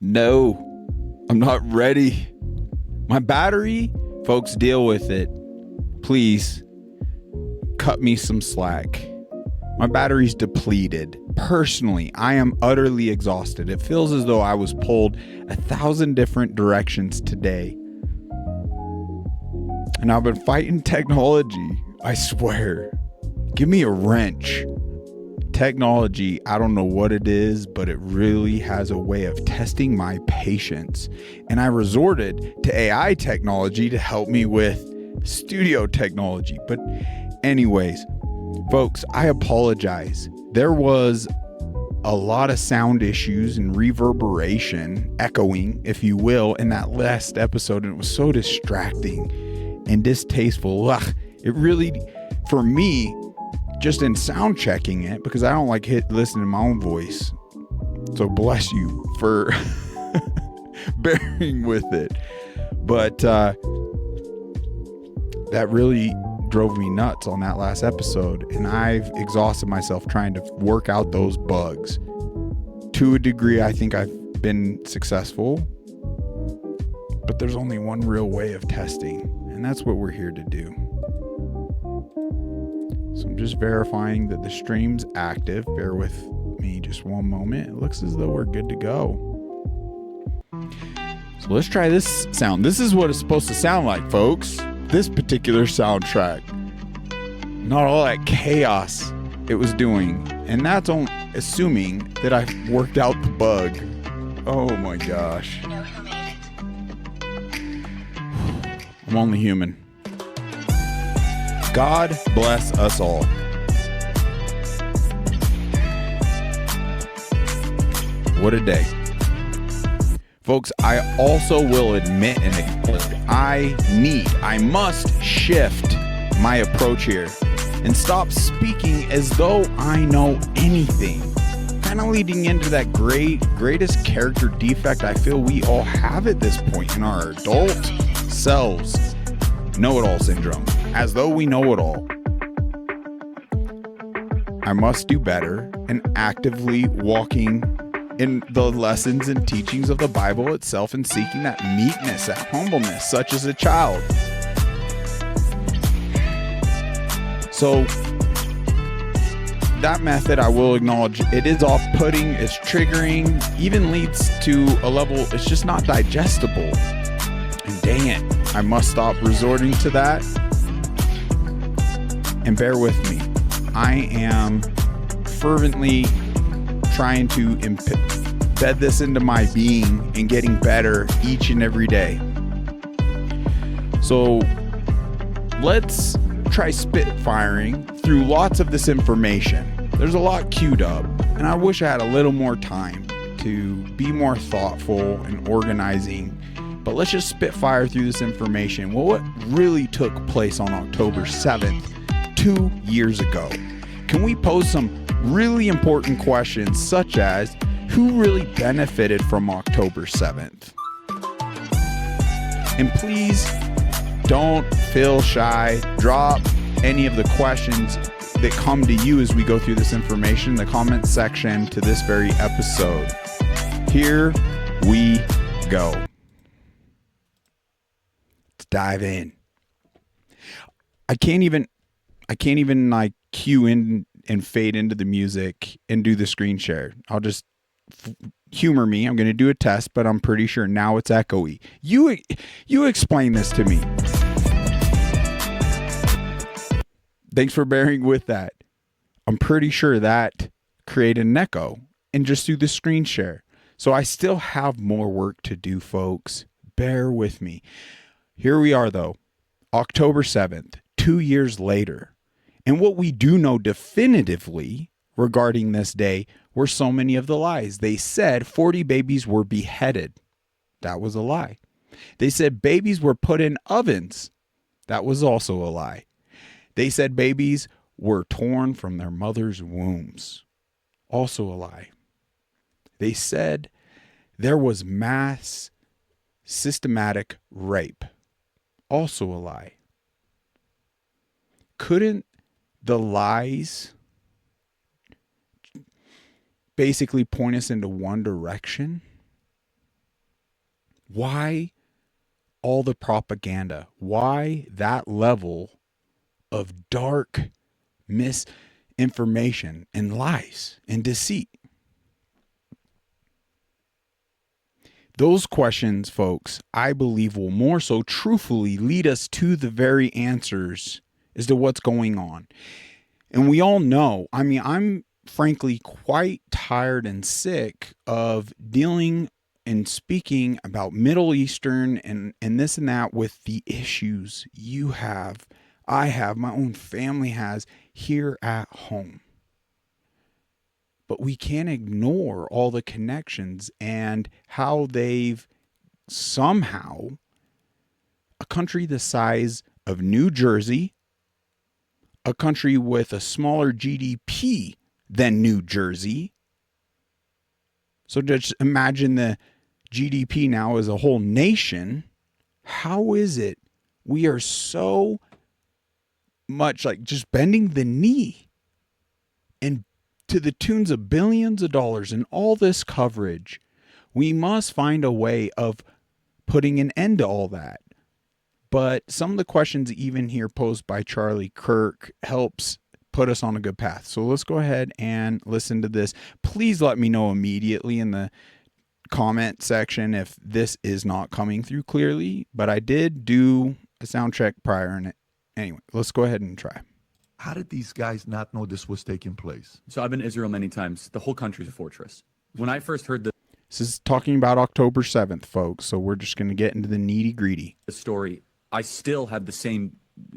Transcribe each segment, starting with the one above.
No, I'm not ready. My battery, folks, deal with it. Please cut me some slack. My battery's depleted. Personally, I am utterly exhausted. It feels as though I was pulled 1,000 different directions today. And I've been fighting technology, I swear. Give me a wrench. Technology, I don't know what it is, but it really has a way of testing my patience. And I resorted to AI technology to help me with studio technology. But anyways, folks, I apologize. There was a lot of sound issues and reverberation, echoing, if you will, in that last episode. And it was so distracting and distasteful. Ugh, it really, for me, just in sound checking it, because I don't like listening to my own voice. So bless you for bearing with it. But that really drove me nuts on that last episode. And I've exhausted myself trying to work out those bugs. To a degree, I think I've been successful. But there's only one real way of testing. And that's what we're here to do. So I'm just verifying that the stream's active. Bear with me just one moment. It looks as though we're good to go. So let's try this sound. This is what it's supposed to sound like, folks. This particular soundtrack. Not all that chaos it was doing. And that's assuming that I've worked out the bug. Oh my gosh. You know who made it. I'm only human. God bless us all. What a day. Folks, I also will admit and acknowledge I must shift my approach here and stop speaking as though I know anything. Kind of leading into that greatest character defect I feel we all have at this point in our adult selves. Know-it-all syndrome. As though we know it all. I must do better and actively walking in the lessons and teachings of the Bible itself and seeking that meekness, that humbleness, such as a child. So that method, I will acknowledge, it is off-putting, it's triggering, even leads to a level, it's just not digestible. And dang it, I must stop resorting to that. And bear with me. I am fervently trying to embed this into my being and getting better each and every day. So let's try spitfiring through lots of this information. There's a lot queued up, and I wish I had a little more time to be more thoughtful and organizing. But let's just spitfire through this information. Well, what really took place on October 7th, 2 years ago? Can we pose some really important questions, such as who really benefited from October 7th? And please don't feel shy. Drop any of the questions that come to you as we go through this information in the comment section to this very episode. Here we go. Let's dive in. I can't even like cue in and fade into the music and do the screen share. I'll just humor me. I'm going to do a test, but I'm pretty sure now it's echoey. You explain this to me. Thanks for bearing with that. I'm pretty sure that created an echo and just do the screen share. So I still have more work to do, folks. Bear with me. Here we are though. October 7th, 2 years later. And what we do know definitively regarding this day were so many of the lies. They said 40 babies were beheaded. That was a lie. They said babies were put in ovens. That was also a lie. They said babies were torn from their mother's wombs. Also a lie. They said there was mass systematic rape. Also a lie. Couldn't the lies basically point us into one direction? Why all the propaganda? Why that level of dark misinformation and lies and deceit? Those questions, folks, I believe will more so truthfully lead us to the very answers as to what's going on. And we all know, I mean, I'm frankly quite tired and sick of dealing and speaking about Middle Eastern and this and that with the issues you have, I have, my own family has here at home. But we can't ignore all the connections and how they've somehow, a country the size of New Jersey, a country with a smaller GDP than New Jersey. So just imagine the GDP now as a whole nation. How is it we are so much like just bending the knee and to the tunes of billions of dollars and all this coverage? We must find a way of putting an end to all that. But some of the questions even here posed by Charlie Kirk helps put us on a good path. So let's go ahead and listen to this. Please let me know immediately in the comment section if this is not coming through clearly. But I did do a sound check prior. And anyway, let's go ahead and try. How did these guys not know this was taking place? So I've been to Israel many times. The whole country's a fortress. When I first heard This is talking about October 7th, folks. So we're just going to get into the nitty gritty. the story, I still have the same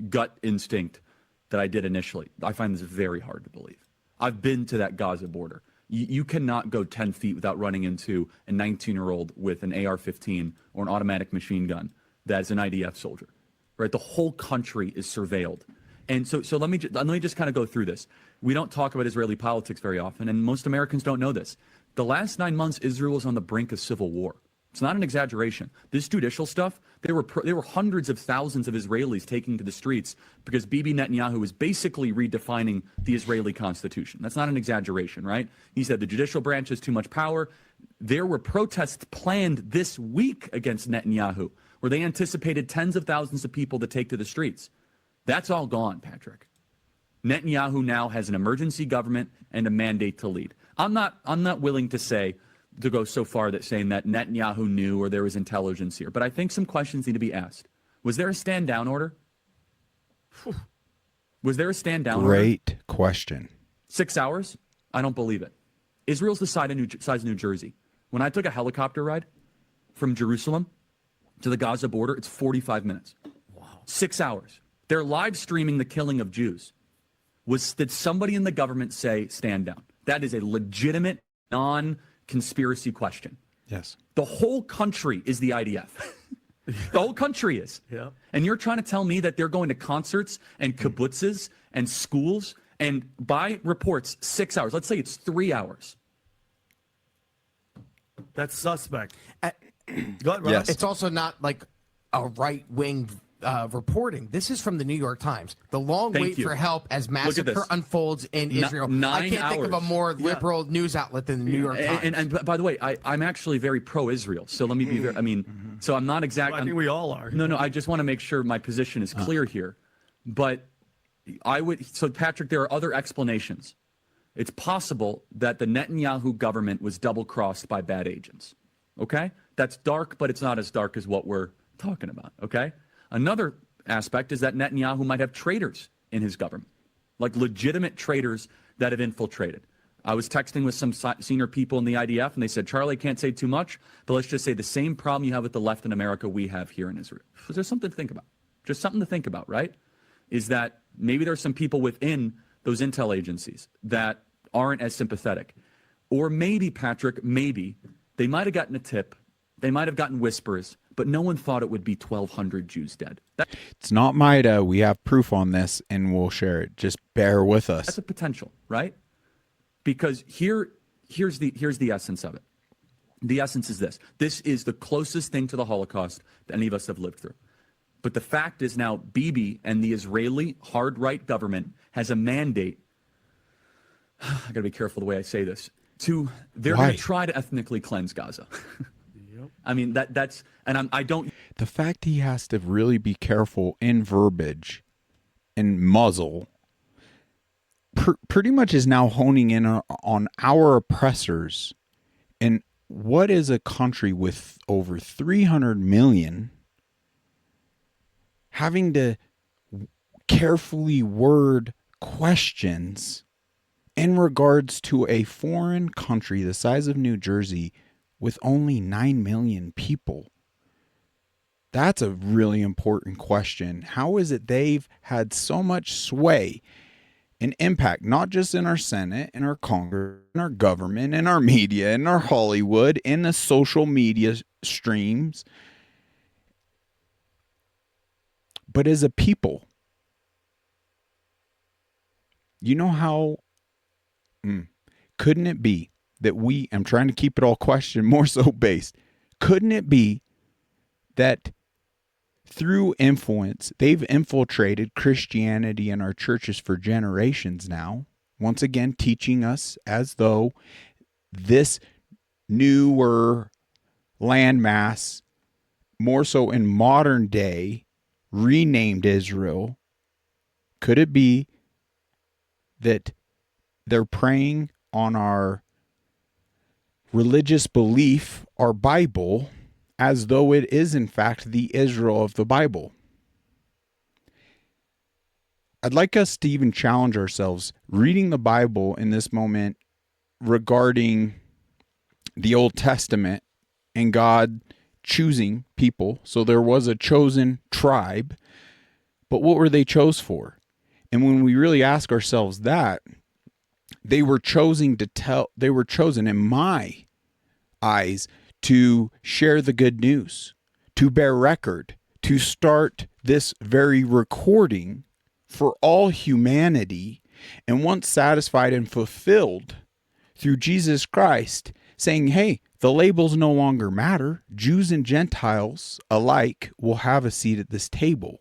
gut instinct that I did initially. I find this very hard to believe. I've been to that Gaza border. You cannot go 10 feet without running into a 19-year-old with an AR-15 or an automatic machine gun that's an IDF soldier, right? The whole country is surveilled. And so let me just kind of go through this. We don't talk about Israeli politics very often, and most Americans don't know this. The last 9 months, Israel was on the brink of civil war. It's not an exaggeration. This judicial stuff, there were hundreds of thousands of Israelis taking to the streets because Bibi Netanyahu was basically redefining the Israeli constitution. That's not an exaggeration, right? He said the judicial branch has too much power. There were protests planned this week against Netanyahu, where they anticipated tens of thousands of people to take to the streets. That's all gone, Patrick. Netanyahu now has an emergency government and a mandate to lead. I'm not willing to go so far that saying that Netanyahu knew or there was intelligence here, but I think some questions need to be asked. Was there a stand down order? Was there a stand down order? Great question. 6 hours? I don't believe it. Israel's the size of New Jersey. When I took a helicopter ride from Jerusalem to the Gaza border, it's 45 minutes. Wow. 6 hours. They're live streaming the killing of Jews. Did somebody in the government say stand down? That is a legitimate, non-conspiracy question. Yes. The whole country is the IDF. The whole country is. Yeah. And you're trying to tell me that they're going to concerts and kibbutzes and schools and by reports 6 hours. Let's say it's 3 hours. That's suspect. Go ahead, Rob. Yes. It's also not like a right-wing reporting. This is from the New York Times. The long Thank wait you. for help as Look at massacre this. unfolds in Israel. 9 I can't think of a hours. more liberal news outlet than the New York Times. And by the way, I'm actually very pro-Israel. So let me be very, so I'm not exactly. I think we all are. No, I just want to make sure my position is clear here. But so Patrick, there are other explanations. It's possible that the Netanyahu government was double-crossed by bad agents. Okay? That's dark, but it's not as dark as what we're talking about. Okay? Another aspect is that Netanyahu might have traitors in his government, like legitimate traitors that have infiltrated. I was texting with some senior people in the IDF, and they said, Charlie, I can't say too much, but let's just say the same problem you have with the left in America we have here in Israel. So there's something to think about. Just something to think about, right? Is that maybe there's some people within those intel agencies that aren't as sympathetic. Or maybe, Patrick, maybe they might have gotten a tip, they might have gotten whispers, but no one thought it would be 1,200 Jews dead. It's not MIDA. We have proof on this, and we'll share it. Just bear with us. That's a potential, right? Because here's the essence of it. The essence is this. This is the closest thing to the Holocaust that any of us have lived through. But the fact is now Bibi and the Israeli hard right government has a mandate. I got to be careful the way I say this. They're going to try to ethnically cleanse Gaza. I mean, that's, and I don't. The fact he has to really be careful in verbiage and muzzle pretty much is now honing in on our oppressors. And what is a country with over 300 million having to carefully word questions in regards to a foreign country the size of New Jersey with only 9 million people? That's a really important question. How is it they've had so much sway and impact, not just in our Senate, in our Congress, in our government, in our media, in our Hollywood, in the social media streams, but as a people? You know how, couldn't it be that I'm trying to keep it all question more so based, couldn't it be that through influence, they've infiltrated Christianity in our churches for generations now, once again teaching us as though this newer landmass, more so in modern day, renamed Israel? Could it be that they're preying on our religious belief, our Bible, as though it is in fact the Israel of the Bible? I'd like us to even challenge ourselves reading the Bible in this moment regarding the Old Testament and God choosing people. So there was a chosen tribe, but what were they chose for? And when we really ask ourselves that, they were chosen in my eyes to share the good news, to bear record, to start this very recording for all humanity, and once satisfied and fulfilled through Jesus Christ, saying, hey, the labels no longer matter. Jews and Gentiles alike will have a seat at this table.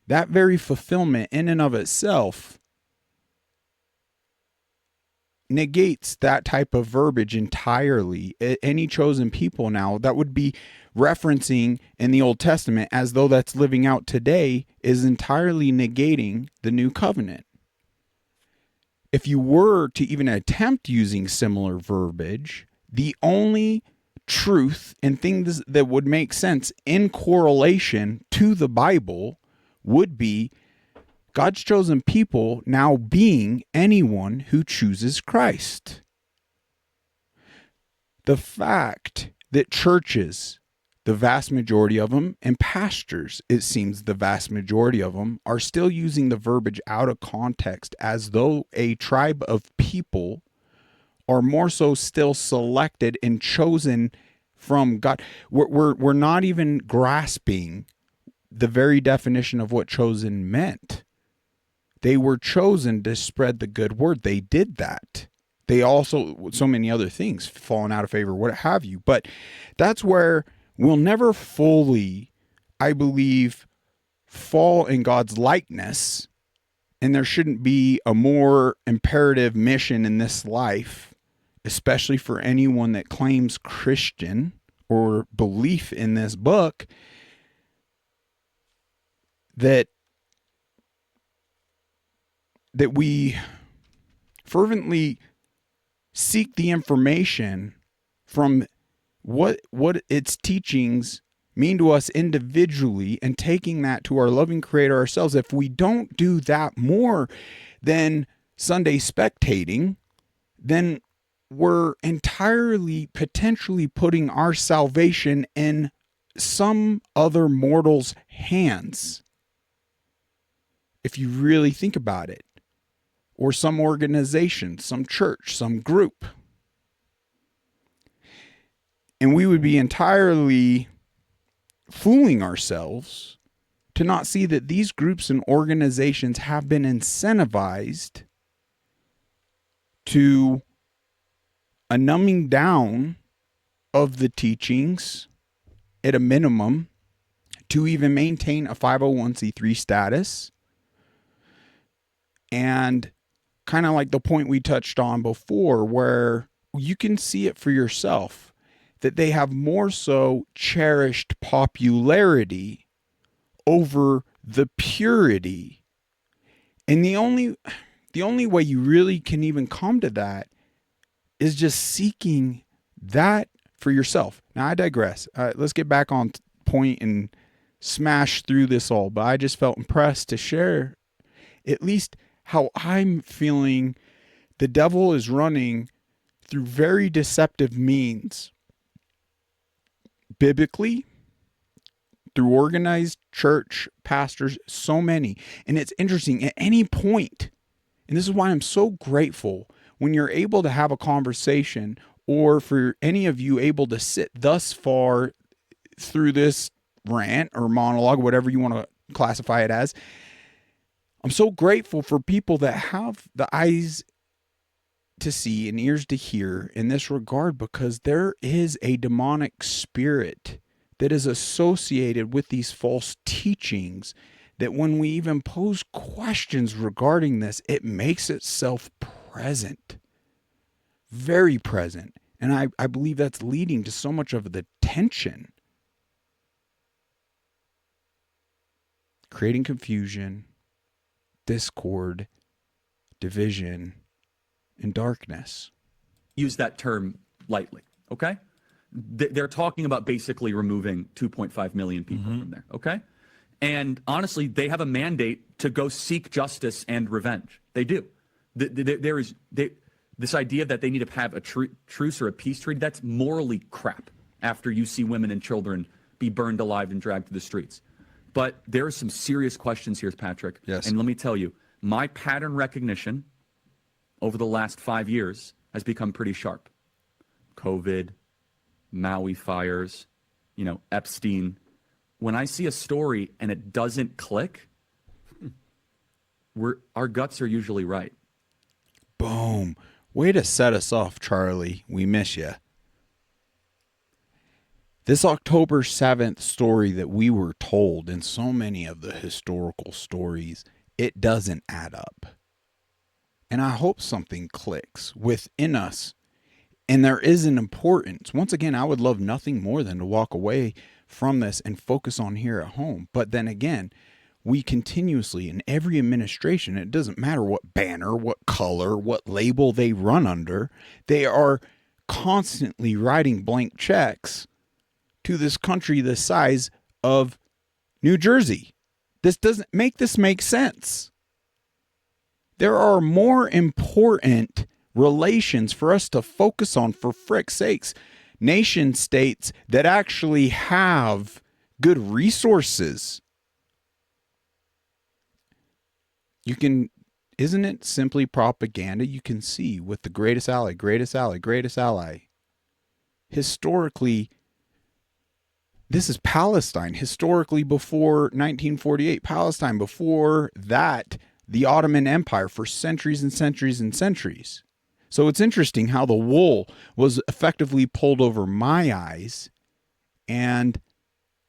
That very fulfillment in and of itself negates that type of verbiage entirely. Any chosen people now that would be referencing in the Old Testament as though that's living out today is entirely negating the new covenant. If you were to even attempt using similar verbiage, the only truth and things that would make sense in correlation to the Bible would be God's chosen people now being anyone who chooses Christ. The fact that churches, the vast majority of them, and pastors, it seems the vast majority of them, are still using the verbiage out of context as though a tribe of people are more so still selected and chosen from God. We're not even grasping the very definition of what chosen meant. They were chosen to spread the good word. They did that. They also, so many other things, fallen out of favor, what have you. But that's where we'll never fully, I believe, fall in God's likeness. And there shouldn't be a more imperative mission in this life, especially for anyone that claims Christian or belief in this book, that we fervently seek the information from what its teachings mean to us individually and taking that to our loving Creator ourselves. If we don't do that more than Sunday spectating, then we're entirely potentially putting our salvation in some other mortal's hands. If you really think about it. Or some organization, some church, some group. And we would be entirely fooling ourselves to not see that these groups and organizations have been incentivized to a numbing down of the teachings at a minimum to even maintain a 501c3 status. And kind of like the point we touched on before, where you can see it for yourself. that they have more so cherished popularity over the purity. And the only way you really can even come to that is just seeking that for yourself. Now I digress. Let's get back on point and smash through this all. But I just felt impressed to share at least how I'm feeling the devil is running through very deceptive means. Biblically, through organized church pastors, so many. And it's interesting at any point, and this is why I'm so grateful when you're able to have a conversation, or for any of you able to sit thus far through this rant or monologue, whatever you want to classify it as. I'm so grateful for people that have the eyes to see and ears to hear in this regard, because there is a demonic spirit that is associated with these false teachings, that when we even pose questions regarding this, it makes itself present, very present. And I believe that's leading to so much of the tension, creating confusion, discord, division, and darkness. Use that term lightly, okay? They're talking about basically removing 2.5 million people from there, okay? And honestly, they have a mandate to go seek justice and revenge. They do. This idea that they need to have a truce or a peace treaty, that's morally crap after you see women and children be burned alive and dragged to the streets. But there are some serious questions here, Patrick. Yes. And let me tell you, my pattern recognition over the last 5 years has become pretty sharp. COVID, Maui fires, Epstein. When I see a story and it doesn't click, our guts are usually right. Boom. Way to set us off, Charlie. We miss you. This October 7th story that we were told in so many of the historical stories, it doesn't add up. And I hope something clicks within us. And there is an importance. Once again, I would love nothing more than to walk away from this and focus on here at home. But then again, we continuously, in every administration, it doesn't matter what banner, what color, what label they run under, they are constantly writing blank checks to this country the size of New Jersey. This doesn't make sense. There are more important relations for us to focus on, for frick's sakes. Nation states that actually have good resources. Isn't it simply propaganda? You can see with the greatest ally. Historically, this is Palestine. Historically, before 1948, Palestine. Before that, the Ottoman Empire for centuries and centuries and centuries. So it's interesting how the wool was effectively pulled over my eyes. And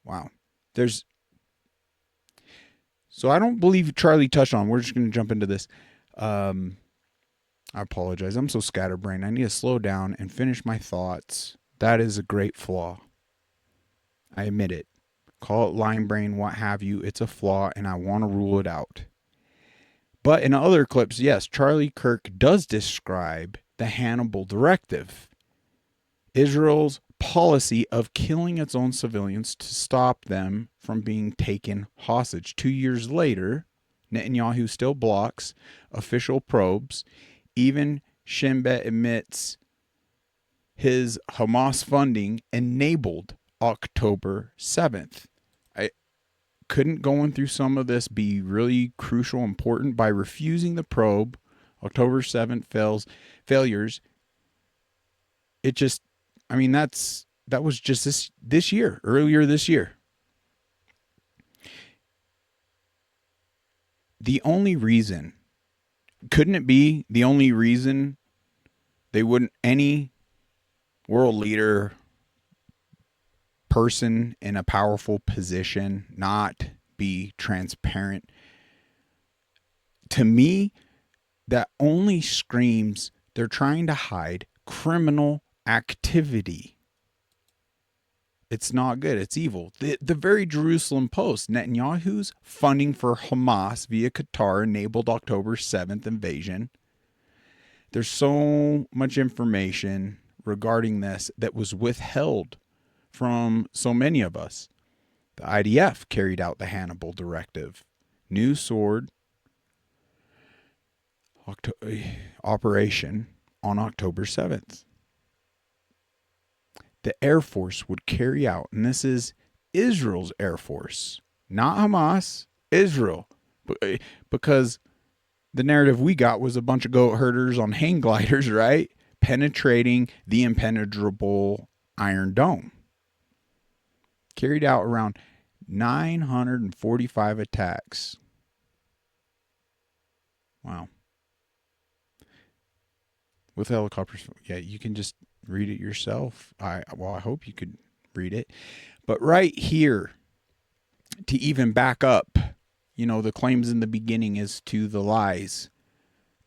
wow, so I don't believe Charlie touched on. We're just going to jump into this. I apologize. I'm so scatterbrained. I need to slow down and finish my thoughts. That is a great flaw. I admit it. Call it line brain, what have you. It's a flaw, and I want to rule it out. But in other clips, yes, Charlie Kirk does describe the Hannibal Directive, Israel's policy of killing its own civilians to stop them from being taken hostage. 2 years later, Netanyahu still blocks official probes. Even Shin Bet admits his Hamas funding enabled October 7th. Couldn't going through some of this be really crucial, important? By refusing the probe, October 7th failures. It just, that was just this year, earlier this year. The only reason, couldn't it be the only reason any world leader, person in a powerful position not be transparent? To me, that only screams they're trying to hide criminal activity. It's not good. It's evil. The very Jerusalem Post, Netanyahu's funding for Hamas via Qatar enabled October 7th invasion. There's so much information regarding this that was withheld from so many of us. The IDF carried out the Hannibal Directive. New Sword operation on October 7th. The Air Force would carry out, and this is Israel's Air Force, not Hamas, Israel, because the narrative we got was a bunch of goat herders on hang gliders, right? Penetrating the impenetrable Iron Dome. Carried out around 945 attacks. Wow. With helicopters. Yeah, you can just read it yourself. I hope you could read it. But right here, to even back up, the claims in the beginning as to the lies.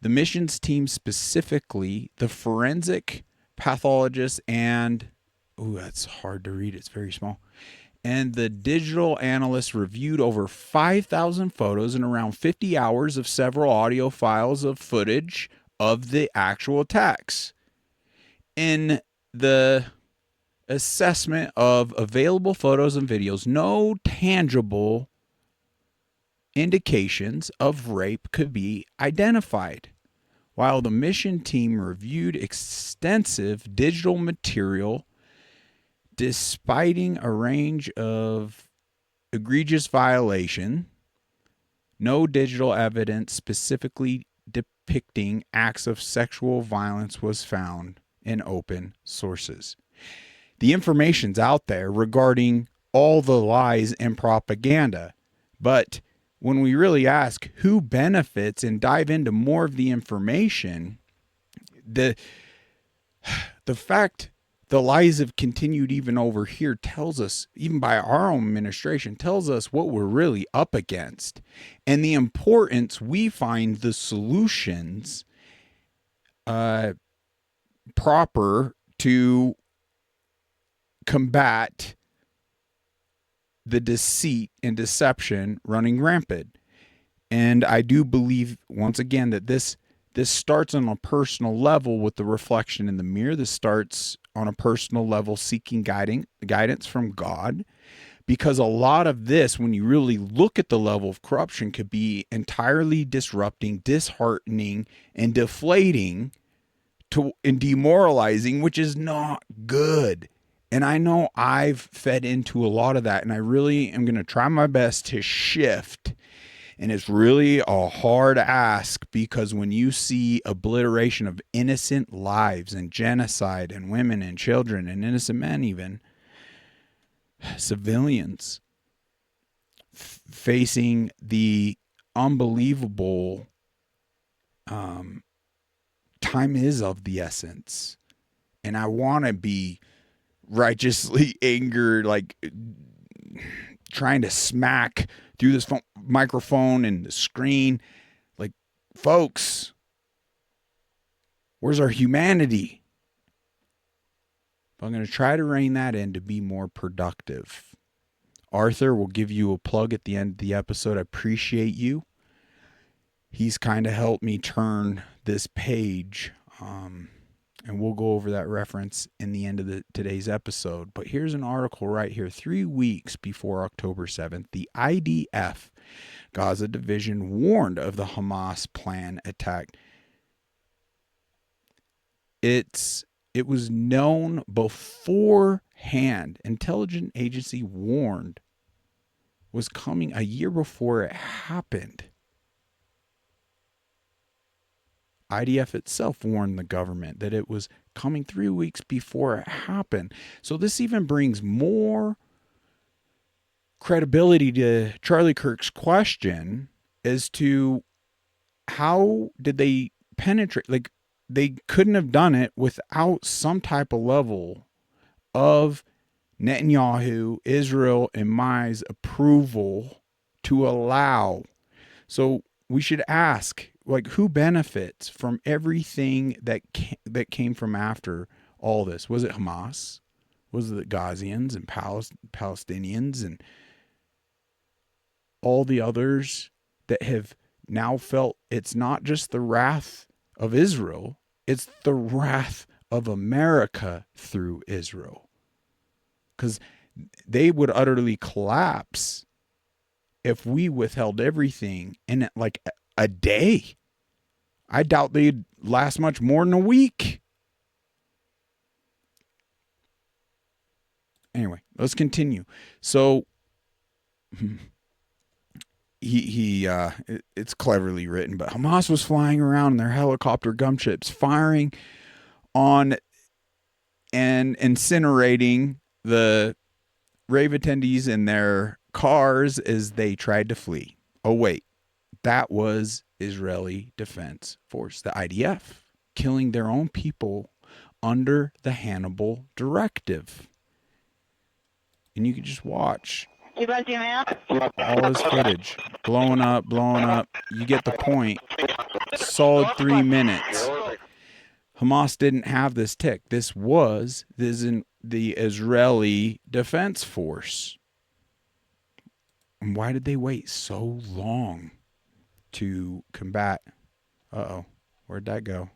The missions team, specifically the forensic pathologists and, that's hard to read. It's very small. And the digital analysts reviewed over 5,000 photos and around 50 hours of several audio files of footage of the actual attacks. In the assessment of available photos and videos, no tangible indications of rape could be identified. While the mission team reviewed extensive digital material, despite a range of egregious violation, no digital evidence specifically depicting acts of sexual violence was found in open sources. The information's out there regarding all the lies and propaganda, but when we really ask who benefits and dive into more of the information, the fact the lies have continued even over here tells us, even by our own administration, tells us what we're really up against and the importance we find the solutions proper to combat the deceit and deception running rampant. And I do believe, once again, that this starts on a personal level with the reflection in the mirror. This starts on a personal level seeking guidance from God, because a lot of this, when you really look at the level of corruption, could be entirely disrupting, disheartening, and deflating and demoralizing, which is not good. And I know I've fed into a lot of that, and I really am going to try my best to shift. And it's really a hard ask, because when you see obliteration of innocent lives and genocide and women and children and innocent men, even civilians, facing the unbelievable, time is of the essence. And I want to be righteously angered, like trying to smack through this microphone and the screen, like, folks, where's our humanity? But I'm going to try to rein that in to be more productive. Arthur will give you a plug at the end of the episode. I appreciate you. He's kind of helped me turn this page, and we'll go over that reference in the end of today's episode. But here's an article right here. 3 weeks before October 7th, the IDF Gaza Division warned of the Hamas plan attack. It was known beforehand. Intelligence agency warned was coming a year before it happened. IDF itself warned the government that it was coming 3 weeks before it happened. So this even brings more credibility to Charlie Kirk's question as to how did they penetrate. Like, they couldn't have done it without some type of level of Netanyahu, Israel, and Mai's approval to allow. So we should ask, like, who benefits from everything that came from after all this? Was it Hamas? was the Ghazians and Palestinians and all the others that have now felt it's not just the wrath of Israel, it's the wrath of America through Israel. Because they would utterly collapse if we withheld everything in like a day. I doubt they'd last much more than a week. Anyway, let's continue. So it's cleverly written, but Hamas was flying around in their helicopter gunships, firing on and incinerating the rave attendees in their cars as they tried to flee. Oh, wait, that was Israeli Defense Force, the IDF, killing their own people under the Hannibal Directive. And you can just watch all this footage, blowing up. You get the point. Solid 3 minutes. Hamas didn't have this tick. This is the Israeli Defense Force. And why did they wait so long to combat? Where'd that go?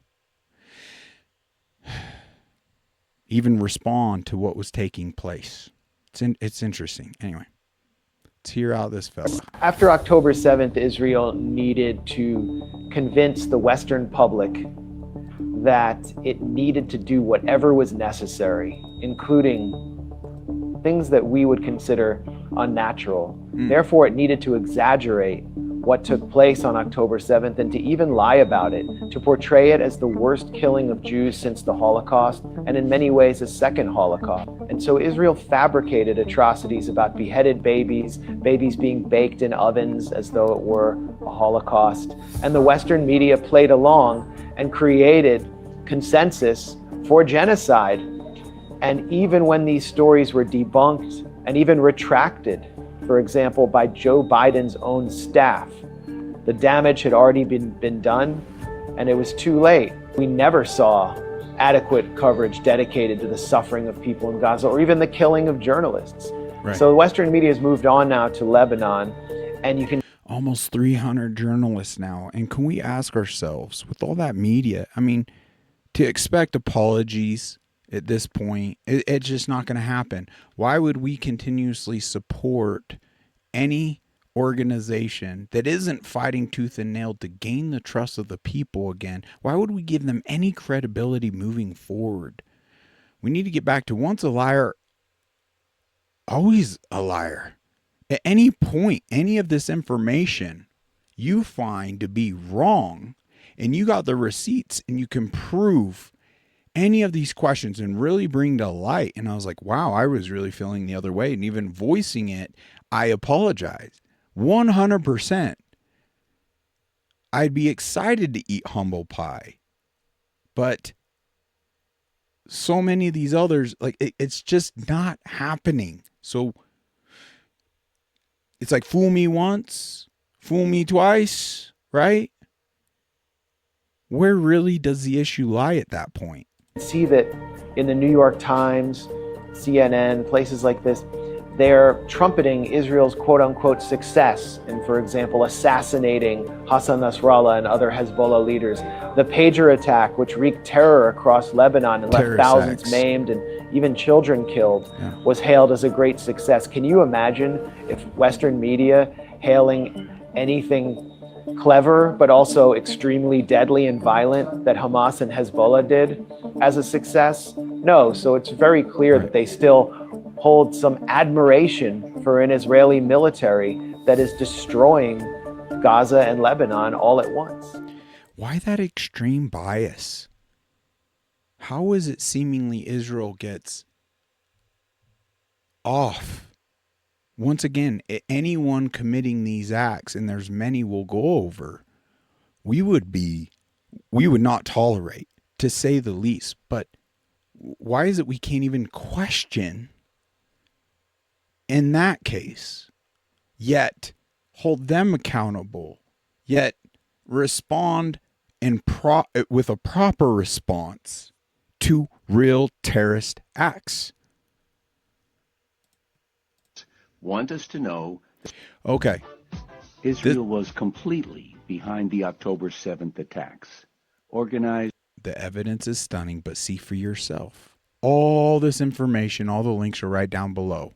Even respond to what was taking place. It's interesting. Anyway, let's hear out this fella. After October 7th, Israel needed to convince the Western public that it needed to do whatever was necessary, including things that we would consider unnatural. Therefore, it needed to exaggerate what took place on October 7th and to even lie about it, to portray it as the worst killing of Jews since the Holocaust, and in many ways a second Holocaust. And so Israel fabricated atrocities about beheaded babies, babies being baked in ovens as though it were a Holocaust. And the Western media played along and created consensus for genocide. And even when these stories were debunked and even retracted, for example, by Joe Biden's own staff, the damage had already been done, and it was too late. We never saw adequate coverage dedicated to the suffering of people in Gaza or even the killing of journalists. Right. So the Western media has moved on now to Lebanon, and you can almost 300 journalists now. And can we ask ourselves, with all that media, I mean, to expect apologies at this point, it's just not going to happen. Why would we continuously support any organization that isn't fighting tooth and nail to gain the trust of the people again? Why would we give them any credibility moving forward? We need to get back to once a liar, always a liar. At any point, any of this information you find to be wrong, and you got the receipts and you can prove any of these questions and really bring to light. And I was like, wow, I was really feeling the other way. And even voicing it, I apologize. 100%. I'd be excited to eat humble pie. But so many of these others, like, it's just not happening. So it's like, fool me once, fool me twice, right? Where really does the issue lie at that point? see that in the New York Times, CNN, places like this, they're trumpeting Israel's quote-unquote success in, for example, assassinating Hassan Nasrallah and other Hezbollah leaders. The pager attack, which wreaked terror across Lebanon and left thousands maimed and even children killed, was hailed as a great success. Can you imagine if Western media hailing anything clever but also extremely deadly and violent that Hamas and Hezbollah did as a success? No. So it's very clear that they still hold some admiration for an Israeli military that is destroying Gaza and Lebanon all at once. Why that extreme bias? How is it seemingly Israel gets off? Once again, anyone committing these acts, and there's many we'll go over, we would not tolerate, to say the least. But why is it we can't even question in that case, yet hold them accountable, yet respond with a proper response to real terrorist acts? want us to know Okay. Israel was completely behind the October 7th attacks, organized. The evidence is stunning, but see for yourself. All this information, all the links are right down below.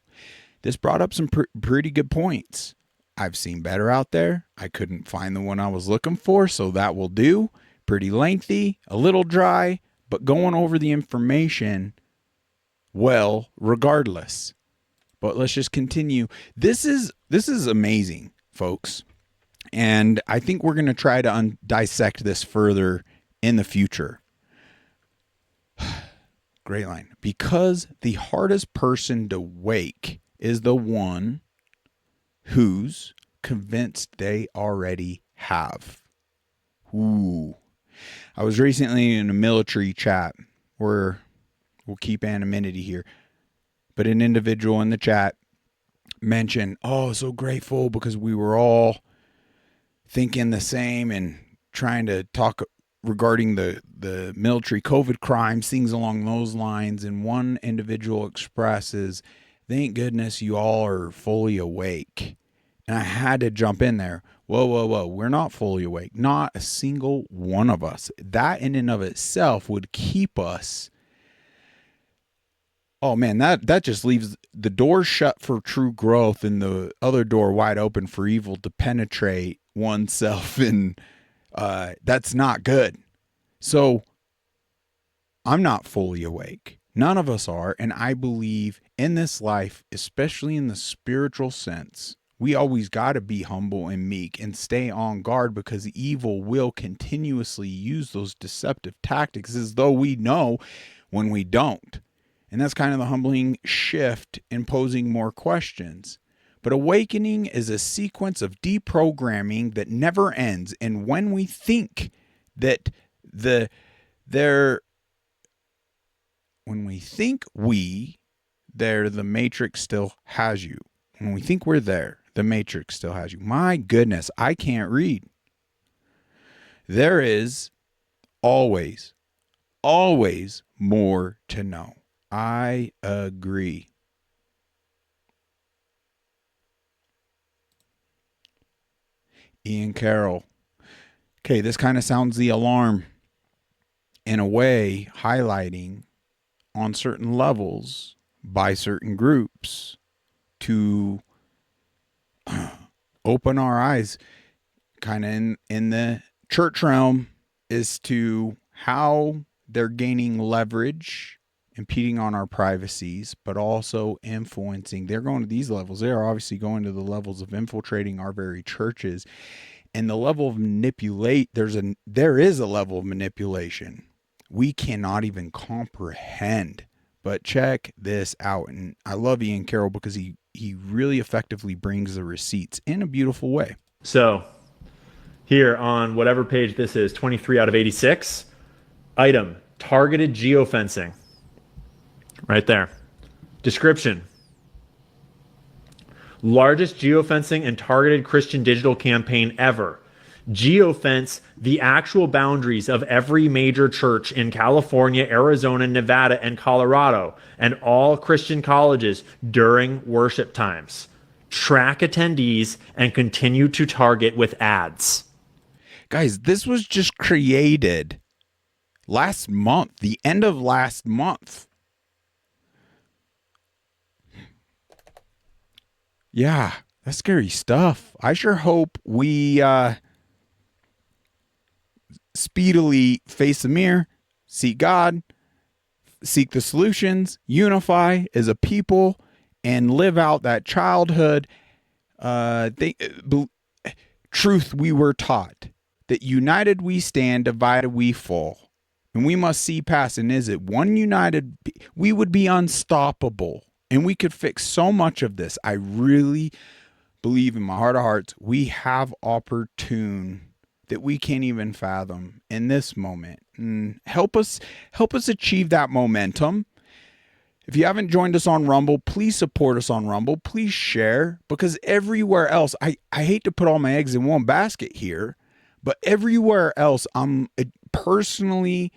This brought up some pretty good points. I've seen better out there. I couldn't find the one I was looking for, so that will do. Pretty lengthy, a little dry, but going over the information well regardless. But let's just continue. This is amazing, folks. And I think we're going to try to dissect this further in the future. Great line. Because the hardest person to wake is the one who's convinced they already have. Ooh. I was recently in a military chat where we'll keep anonymity here, but an individual in the chat mentioned, oh, so grateful because we were all thinking the same and trying to talk regarding the military COVID crimes, things along those lines. And one individual expresses, thank goodness you all are fully awake. And I had to jump in there. Whoa. We're not fully awake. Not a single one of us. That in and of itself would keep us. Oh man, that just leaves the door shut for true growth and the other door wide open for evil to penetrate oneself. And that's not good. So I'm not fully awake. None of us are. And I believe in this life, especially in the spiritual sense, we always got to be humble and meek and stay on guard because evil will continuously use those deceptive tactics as though we know when we don't. And that's kind of the humbling shift in posing more questions. But awakening is a sequence of deprogramming that never ends. And when we think that the matrix still has you. When we think we're there, the matrix still has you. My goodness, I can't read. There is always more to know. I agree. Ian Carroll. Okay, this kind of sounds the alarm in a way, highlighting on certain levels by certain groups to open our eyes kind of in the church realm as to how they're gaining leverage, impeding on our privacies, but also influencing. They're going to these levels. They are obviously going to the levels of infiltrating our very churches. And the level of there is a level of manipulation we cannot even comprehend. But check this out. And I love Ian Carroll because he really effectively brings the receipts in a beautiful way. So here on whatever page this is, 23 out of 86, item, targeted geofencing. Right there. Description. Largest geofencing and targeted Christian digital campaign ever. Geofence the actual boundaries of every major church in California, Arizona, Nevada, and Colorado, and all Christian colleges during worship times. Track attendees and continue to target with ads. Guys, this was just created last month, the end of last month. Yeah, that's scary stuff. I sure hope we speedily face the mirror, seek God, seek the solutions, unify as a people, and live out that childhood truth we were taught, that united we stand, divided we fall. And we must see past, and is it one united, we would be unstoppable. And we could fix so much of this. I really believe in my heart of hearts, we have opportune that we can't even fathom in this moment. And help us achieve that momentum. If you haven't joined us on Rumble, please support us on Rumble. Please share, because everywhere else, I hate to put all my eggs in one basket here, but everywhere else I'm personally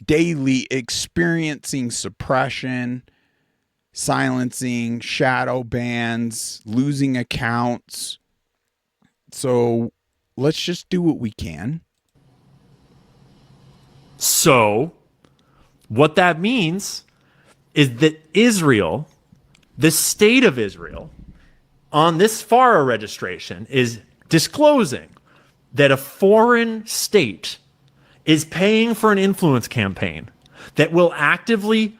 daily experiencing suppression, silencing, shadow bans, losing accounts. So let's just do what we can. So, what that means is that Israel, the state of Israel, on this FARA registration is disclosing that a foreign state is paying for an influence campaign that will actively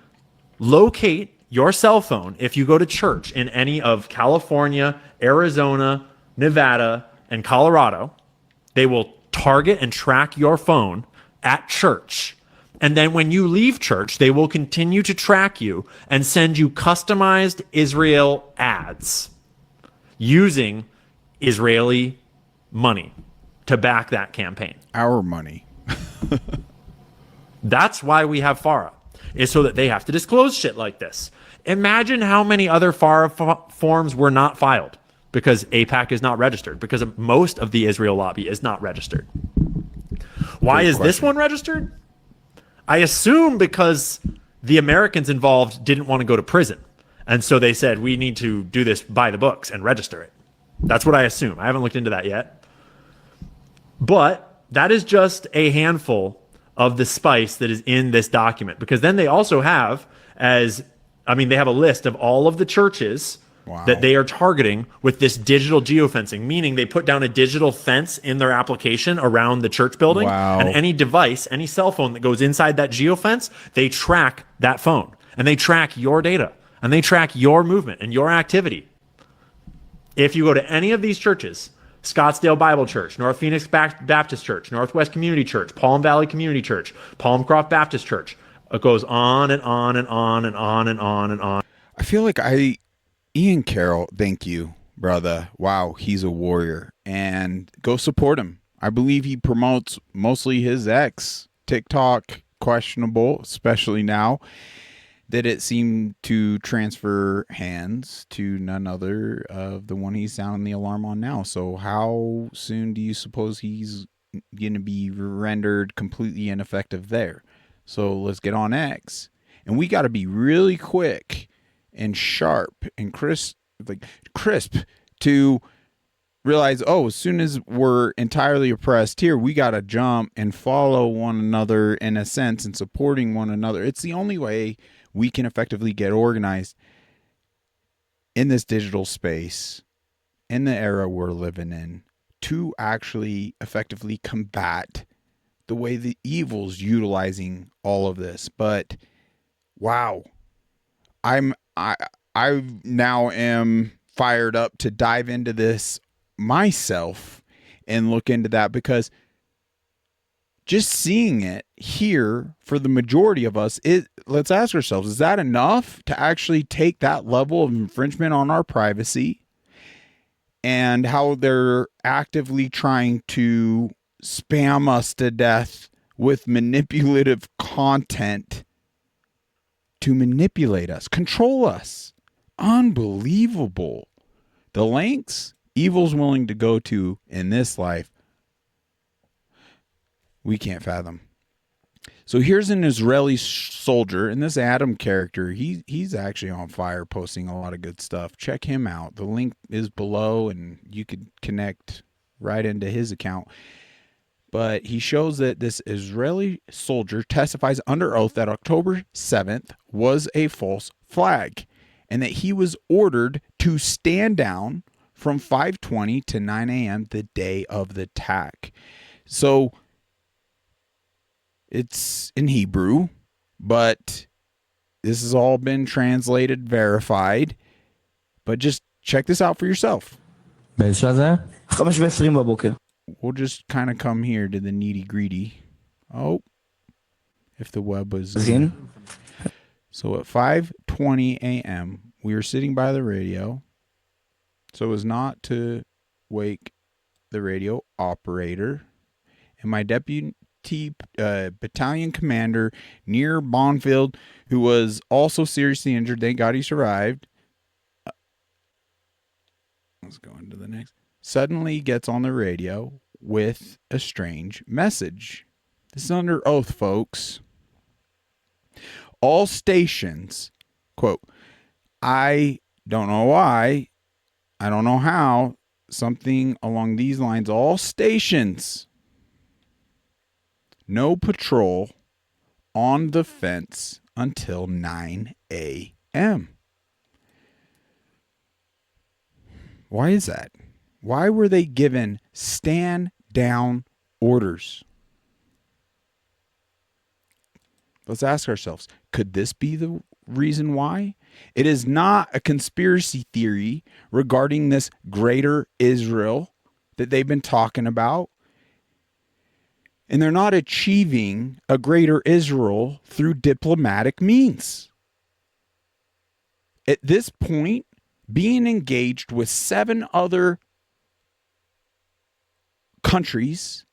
locate your cell phone if you go to church in any of California, Arizona, Nevada, and Colorado. They will target and track your phone at church. And then when you leave church, they will continue to track you and send you customized Israel ads using Israeli money to back that campaign. Our money. That's why we have FARA, is so that they have to disclose shit like this. Imagine how many other FARA forms were not filed because AIPAC is not registered, because most of the Israel lobby is not registered. Why is this one registered? I assume because the Americans involved didn't want to go to prison. And so they said, we need to do this by the books and register it. That's what I assume. I haven't looked into that yet. But that is just a handful of the spice that is in this document. Because then they also have, they have a list of all of the churches that they are targeting with this digital geofencing, meaning they put down a digital fence in their application around the church building. And any device, any cell phone that goes inside that geofence, they track that phone. And they track your data. And they track your movement and your activity. If you go to any of these churches, Scottsdale Bible Church, North Phoenix Baptist Church, Northwest Community Church, Palm Valley Community Church, Palmcroft Baptist Church, it goes on and on and on and on and on and on. I feel like Ian Carroll, thank you, brother. Wow, he's a warrior. And go support him. I believe he promotes mostly his ex. TikTok, questionable, especially now that it seemed to transfer hands to none other of the one he's sounding the alarm on now. So how soon do you suppose he's going to be rendered completely ineffective there? So let's get on X. And we got to be really quick and sharp and crisp to realize, as soon as we're entirely oppressed here, we got to jump and follow one another in a sense and supporting one another. It's the only way we can effectively get organized in this digital space, in the era we're living in, to actually effectively combat the way the evil's utilizing all of this. But wow, I now am fired up to dive into this myself and look into that, because just seeing it here for the majority of us, let's ask ourselves, is that enough to actually take that level of infringement on our privacy? And how they're actively trying to spam us to death with manipulative content to manipulate us, control us. Unbelievable. The lengths evil's willing to go to in this life, we can't fathom. So here's an Israeli soldier, and this Adam character, he's actually on fire, posting a lot of good stuff. Check him out. The link is below, and you could connect right into his account. But he shows that this Israeli soldier testifies under oath that October 7th was a false flag, and that he was ordered to stand down from 5:20 to 9 a.m. the day of the attack. So it's in Hebrew, but this has all been translated, verified. But just check this out for yourself. We'll just kind of come here to the nitty gritty. Oh, if the web was in. So at 5:20 a.m., we were sitting by the radio, so as not to wake the radio operator, and my deputy battalion commander near Bonfield, who was also seriously injured. Thank God he survived. Let's go into the next. Suddenly gets on the radio with a strange message. This is under oath, folks. All stations, quote, I don't know why. I don't know how. Something along these lines. All stations. No patrol on the fence until 9 a.m. Why is that? Why were they given stand down orders? Let's ask ourselves, could this be the reason why? It is not a conspiracy theory regarding this greater Israel that they've been talking about. And they're not achieving a greater Israel through diplomatic means. At this point, being engaged with 7 other countries,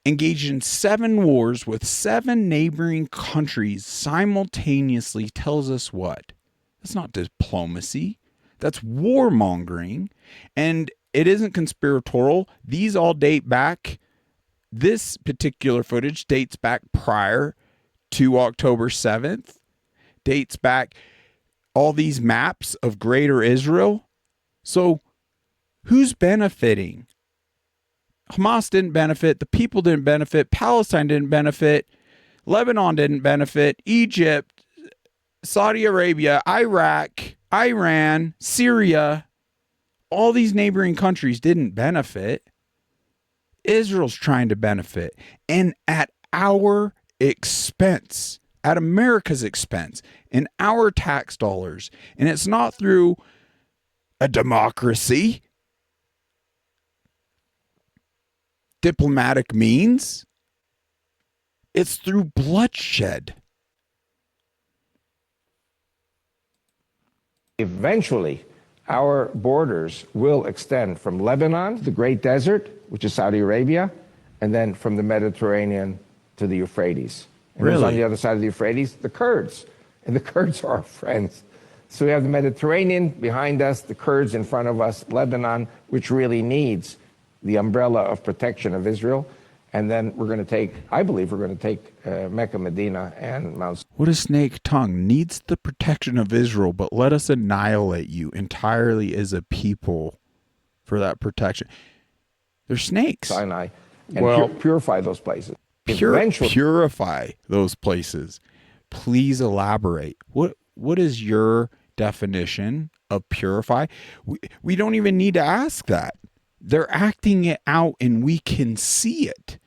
engaged in 7 wars with 7 neighboring countries simultaneously tells us what? That's not diplomacy. That's warmongering. And it isn't conspiratorial. These all date back. This particular footage dates back prior to October 7th. Dates back all these maps of greater Israel. So who's benefiting? Hamas didn't benefit. The people didn't benefit. Palestine didn't benefit. Lebanon didn't benefit. Egypt, Saudi Arabia, Iraq, Iran, Syria, all these neighboring countries didn't benefit. Israel's trying to benefit. And at our expense, at America's expense, in our tax dollars. And it's not through a democracy, diplomatic means. It's through bloodshed. Eventually, our borders will extend from Lebanon, the Great Desert, which is Saudi Arabia, and then from the Mediterranean to the Euphrates. And who's on the other side of the Euphrates? The Kurds. And the Kurds are our friends. So we have the Mediterranean behind us, the Kurds in front of us, Lebanon, which really needs the umbrella of protection of Israel. And then we're going to take, I believe we're going to take Mecca, Medina, and Mount. What a snake tongue needs the protection of Israel, but let us annihilate you entirely as a people for that protection. They're snakes. Sinai, and purify those places. Purify those places. Please elaborate. What is your definition of purify? We don't even need to ask that. They're acting it out and we can see it.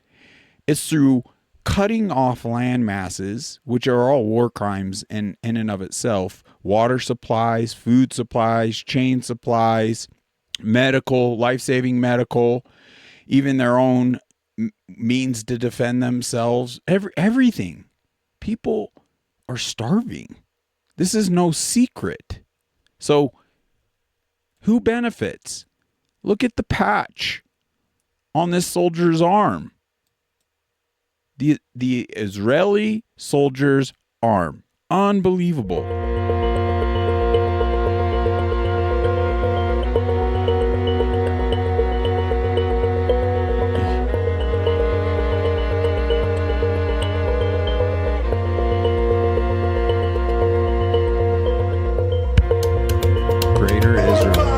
It's through cutting off land masses, which are all war crimes in and of itself, water supplies, food supplies, chain supplies, medical, life-saving medical, even their own means to defend themselves, everything. People are starving. This is no secret. So who benefits? Look at the patch on this soldier's arm. The Israeli soldier's arm. Unbelievable. Greater Israel.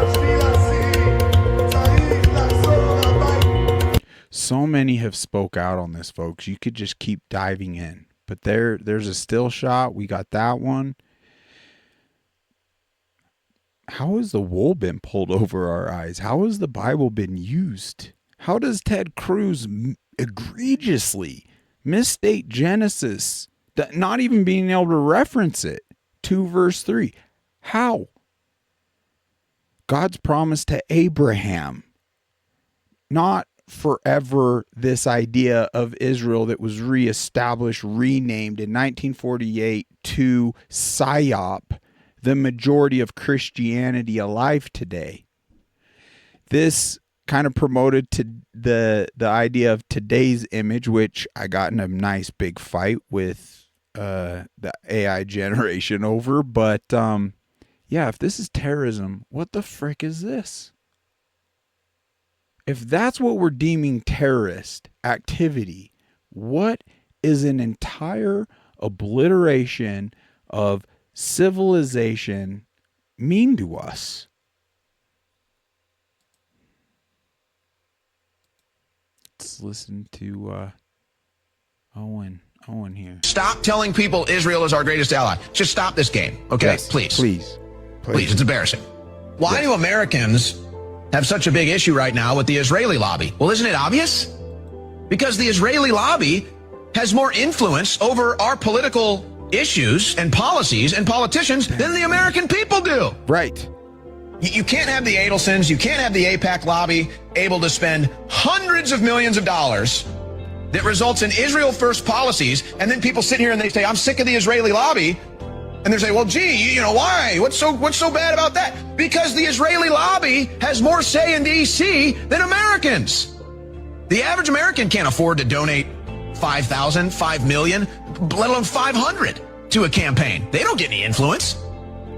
So many have spoke out on this, folks. You could just keep diving in. But there's a still shot. We got that one. How has the wool been pulled over our eyes? How has the Bible been used? How does Ted Cruz egregiously misstate Genesis, not even being able to reference it? 2 verse 3. How? God's promise to Abraham, not forever this idea of Israel that was reestablished, renamed in 1948 to PSYOP, the majority of Christianity alive today. This kind of promoted to the idea of today's image, which I got in a nice big fight with the AI generation over. But yeah, if this is terrorism, what the frick is this? If that's what we're deeming terrorist activity, what is an entire obliteration of civilization mean to us? Let's listen to Owen here. Stop telling people Israel is our greatest ally. Just stop this game, okay? Yes, Please. Please. It's embarrassing. Why do Americans have such a big issue right now with the Israeli lobby? Well, isn't it obvious? Because the Israeli lobby has more influence over our political issues and policies and politicians than the American people do. Right. You can't have the Adelsons, you can't have the AIPAC lobby able to spend hundreds of millions of dollars that results in Israel first policies, and then people sit here and they say, I'm sick of the Israeli lobby. And they say, well, gee, you know, why? What's so bad about that? Because the Israeli lobby has more say in D.C. than Americans. The average American can't afford to donate $5,000, $5 million, let alone 500 to a campaign. They don't get any influence.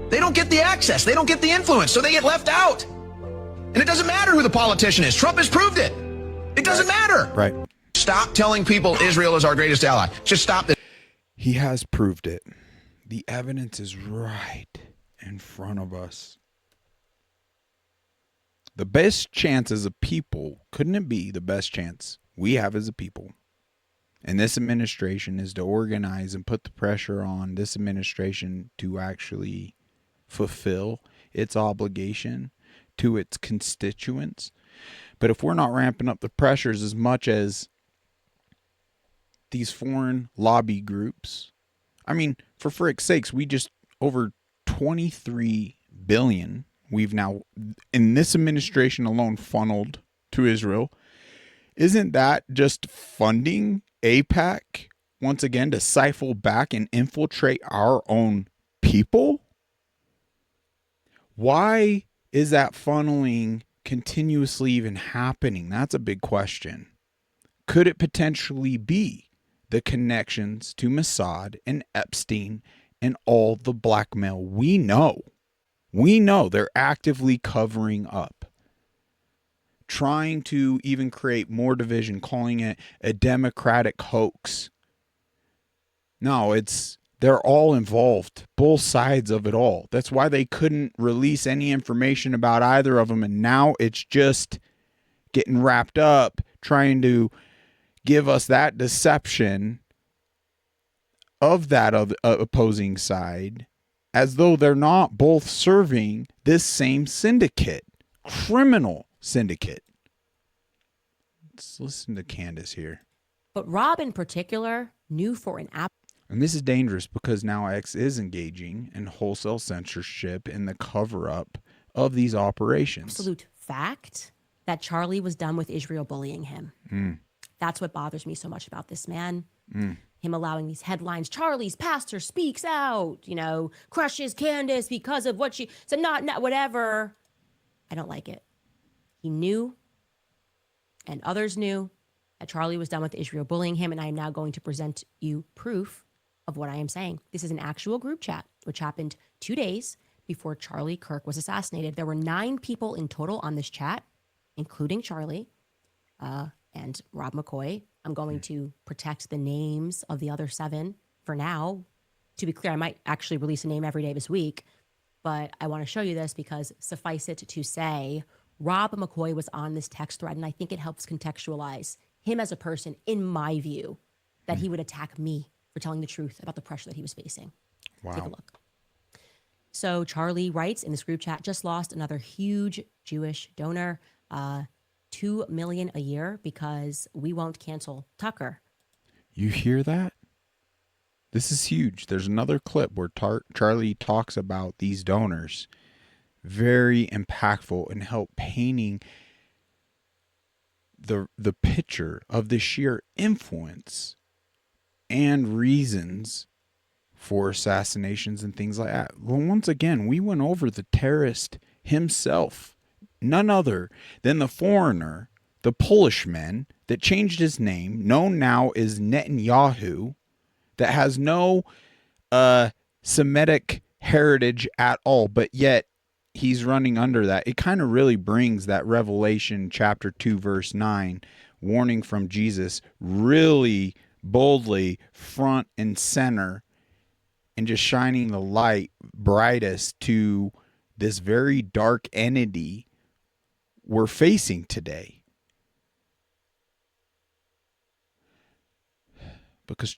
They don't get the access. They don't get the influence, so they get left out. And it doesn't matter who the politician is. Trump has proved it. It doesn't matter. Right. Stop telling people Israel is our greatest ally. Just stop this. He has proved it. The evidence is right in front of us. The best chance as a people, couldn't it be the best chance we have as a people? And this administration is to organize and put the pressure on this administration to actually fulfill its obligation to its constituents. But if we're not ramping up the pressures as much as these foreign lobby groups, I mean, for frick's sakes, we just over 23 billion we've now in this administration alone funneled to Israel. Isn't that just funding AIPAC once again to siphon back and infiltrate our own people? Why is that funneling continuously even happening? That's a big question. Could it potentially be the connections to Mossad and Epstein and all the blackmail we know? We know they're actively covering up, trying to even create more division, calling it a democratic hoax. No, they're all involved, both sides of it all. That's why they couldn't release any information about either of them. And now it's just getting wrapped up, trying to give us that deception of that opposing side, as though they're not both serving this same syndicate, criminal syndicate. Let's listen to Candace here. But Rob in particular knew for an app. And this is dangerous because now X is engaging in wholesale censorship in the cover-up of these operations. Absolute fact that Charlie was done with Israel bullying him. That's what bothers me so much about this man. Him allowing these headlines, Charlie's pastor speaks out, crushes Candace because of what she said, not whatever. I don't like it. He knew, and others knew, that Charlie was done with Israel bullying him, and I am now going to present you proof of what I am saying. This is an actual group chat, which happened 2 days before Charlie Kirk was assassinated. There were 9 people in total on this chat, including Charlie and Rob McCoy. I'm going to protect the names of the other 7 for now. To be clear, I might actually release a name every day this week, but I want to show you this because suffice it to say, Rob McCoy was on this text thread, and I think it helps contextualize him as a person, in my view, that he would attack me for telling the truth about the pressure that he was facing. Wow. Take a look. So Charlie writes in this group chat, just lost another huge Jewish donor, $2 million a year because we won't cancel Tucker. You hear that? This is huge. There's another clip where Charlie talks about these donors. Very impactful and help painting the picture of the sheer influence and reasons for assassinations and things like that. Well, once again, we went over the terrorist himself, none other than the foreigner, the Polishman that changed his name, known now as Netanyahu, that has no Semitic heritage at all, but yet he's running under that. It kind of really brings that Revelation chapter 2, verse 9, warning from Jesus, really boldly front and center and just shining the light brightest to this very dark entity we're facing today. Because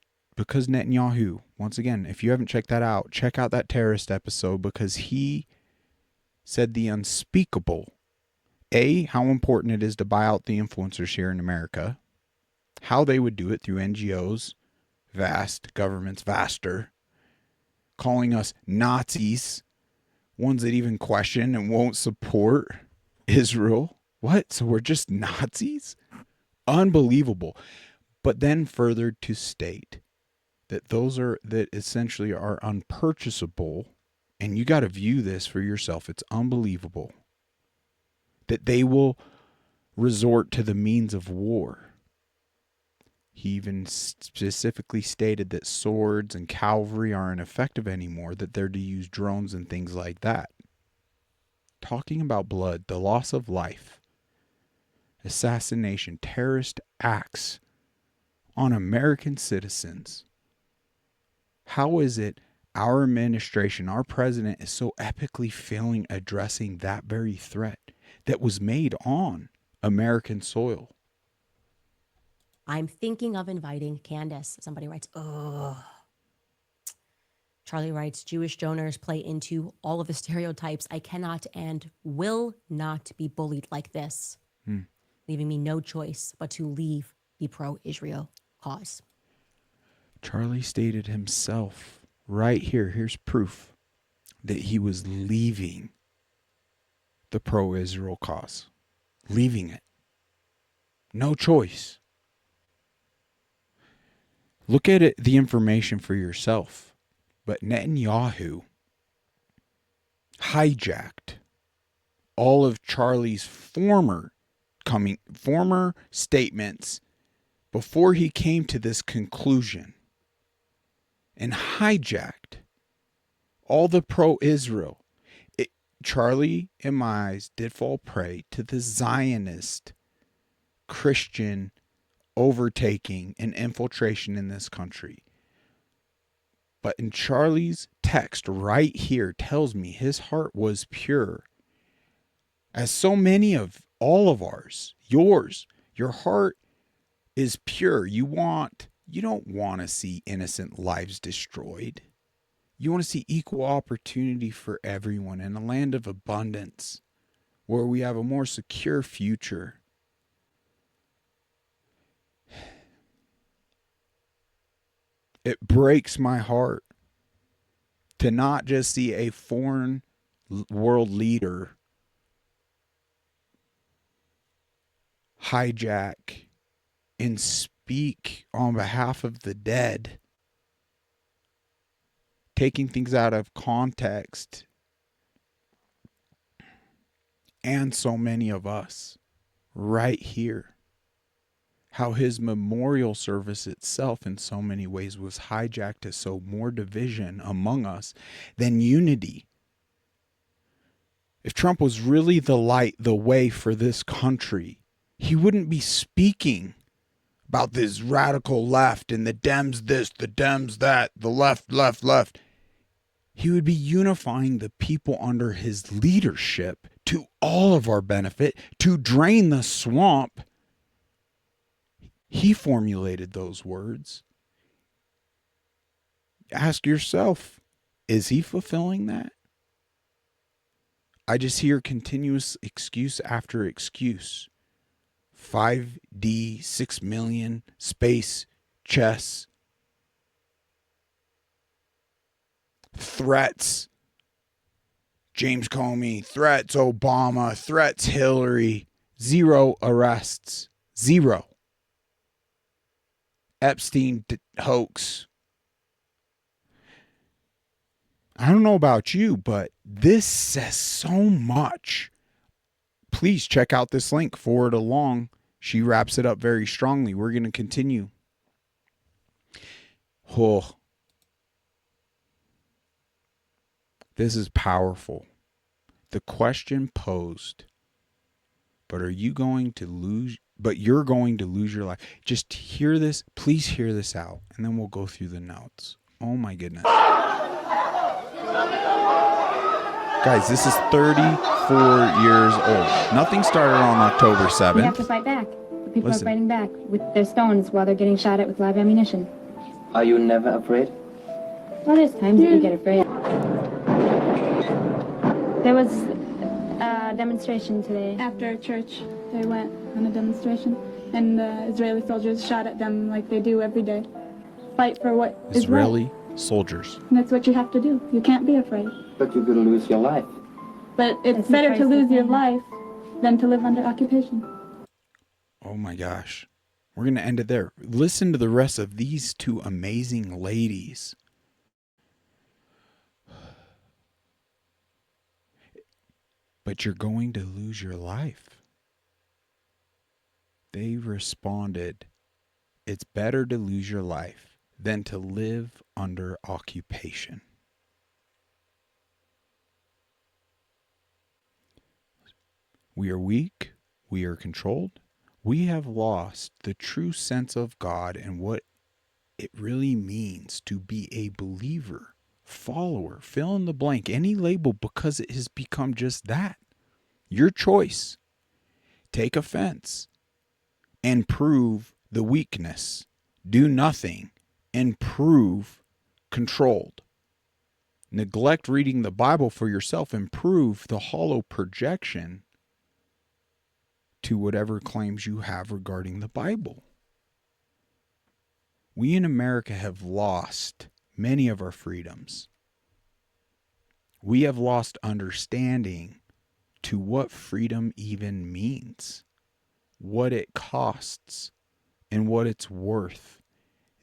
Netanyahu, once again, if you haven't checked that out, check out that terrorist episode, because he said the unspeakable. A, how important it is to buy out the influencers here in America, how they would do it through NGOs, vast governments, vaster, calling us Nazis, ones that even question and won't support Israel. What? So we're just Nazis? Unbelievable. But then further to state that that essentially are unpurchasable, and you got to view this for yourself. It's unbelievable that they will resort to the means of war. He even specifically stated that swords and cavalry aren't effective anymore, that they're to use drones and things like that. Talking about blood, the loss of life, assassination, terrorist acts on American citizens. How is it our administration, our president, is so epically failing addressing that very threat that was made on American soil? I'm thinking of inviting Candace. Somebody writes, ugh. Charlie writes, Jewish donors play into all of the stereotypes. I cannot and will not be bullied like this, leaving me no choice but to leave the pro-Israel cause. Charlie stated himself right here, here's proof that he was leaving the pro-Israel cause. Leaving it. No choice. Look at it, the information for yourself. But Netanyahu hijacked all of Charlie's former statements before he came to this conclusion, and hijacked all the pro-Israel. Charlie, in my eyes, did fall prey to the Zionist Christian overtaking and infiltration in this country. But in Charlie's text right here tells me his heart was pure. As so many of all of ours, yours, your heart is pure. You don't want to see innocent lives destroyed. You want to see equal opportunity for everyone in a land of abundance where we have a more secure future. It breaks my heart to not just see a foreign world leader hijack and speak on behalf of the dead, taking things out of context, and so many of us right here. How his memorial service itself in so many ways was hijacked to sow more division among us than unity. If Trump was really the light, the way for this country, he wouldn't be speaking about this radical left and the Dems this, the Dems that, the left. He would be unifying the people under his leadership to all of our benefit, to drain the swamp. He formulated those words. Ask yourself, is he fulfilling that? I just hear continuous excuse after excuse. 5D, 6 million, space, chess, threats, James Comey, threats Obama, threats Hillary, 0 arrests, 0. Epstein hoax. I don't know about you, but this says so much. Please check out this link, forward along. She wraps it up very strongly. We're going to continue. Oh, this is powerful. The question posed, but you're going to lose your life. Just hear this. Please hear this out, and then we'll go through the notes. Oh my goodness. Guys, this is 34 years old. Nothing started on October 7th. We have to fight back. The people Listen. are fighting back with their stones while they're getting shot at with live ammunition. Are you never afraid? Well, there's times that you get afraid. There was a demonstration today. After church, they went on a demonstration, and the Israeli soldiers shot at them like they do every day. Fight for what is right. Israeli soldiers. And that's what you have to do. You can't be afraid. But you're going to lose your life. But it's better to lose your life than to live under occupation. Oh my gosh. We're going to end it there. Listen to the rest of these two amazing ladies. But you're going to lose your life. They responded, it's better to lose your life than to live under occupation. We are weak. We are controlled. We have lost the true sense of God and what it really means to be a believer, follower, fill in the blank, any label, because it has become just that. Your choice. Take offense and prove the weakness. Do nothing and prove controlled. Neglect reading the Bible for yourself and prove the hollow projection to whatever claims you have regarding the Bible. We in America have lost many of our freedoms. We have lost understanding to what freedom even means, what it costs, and what it's worth.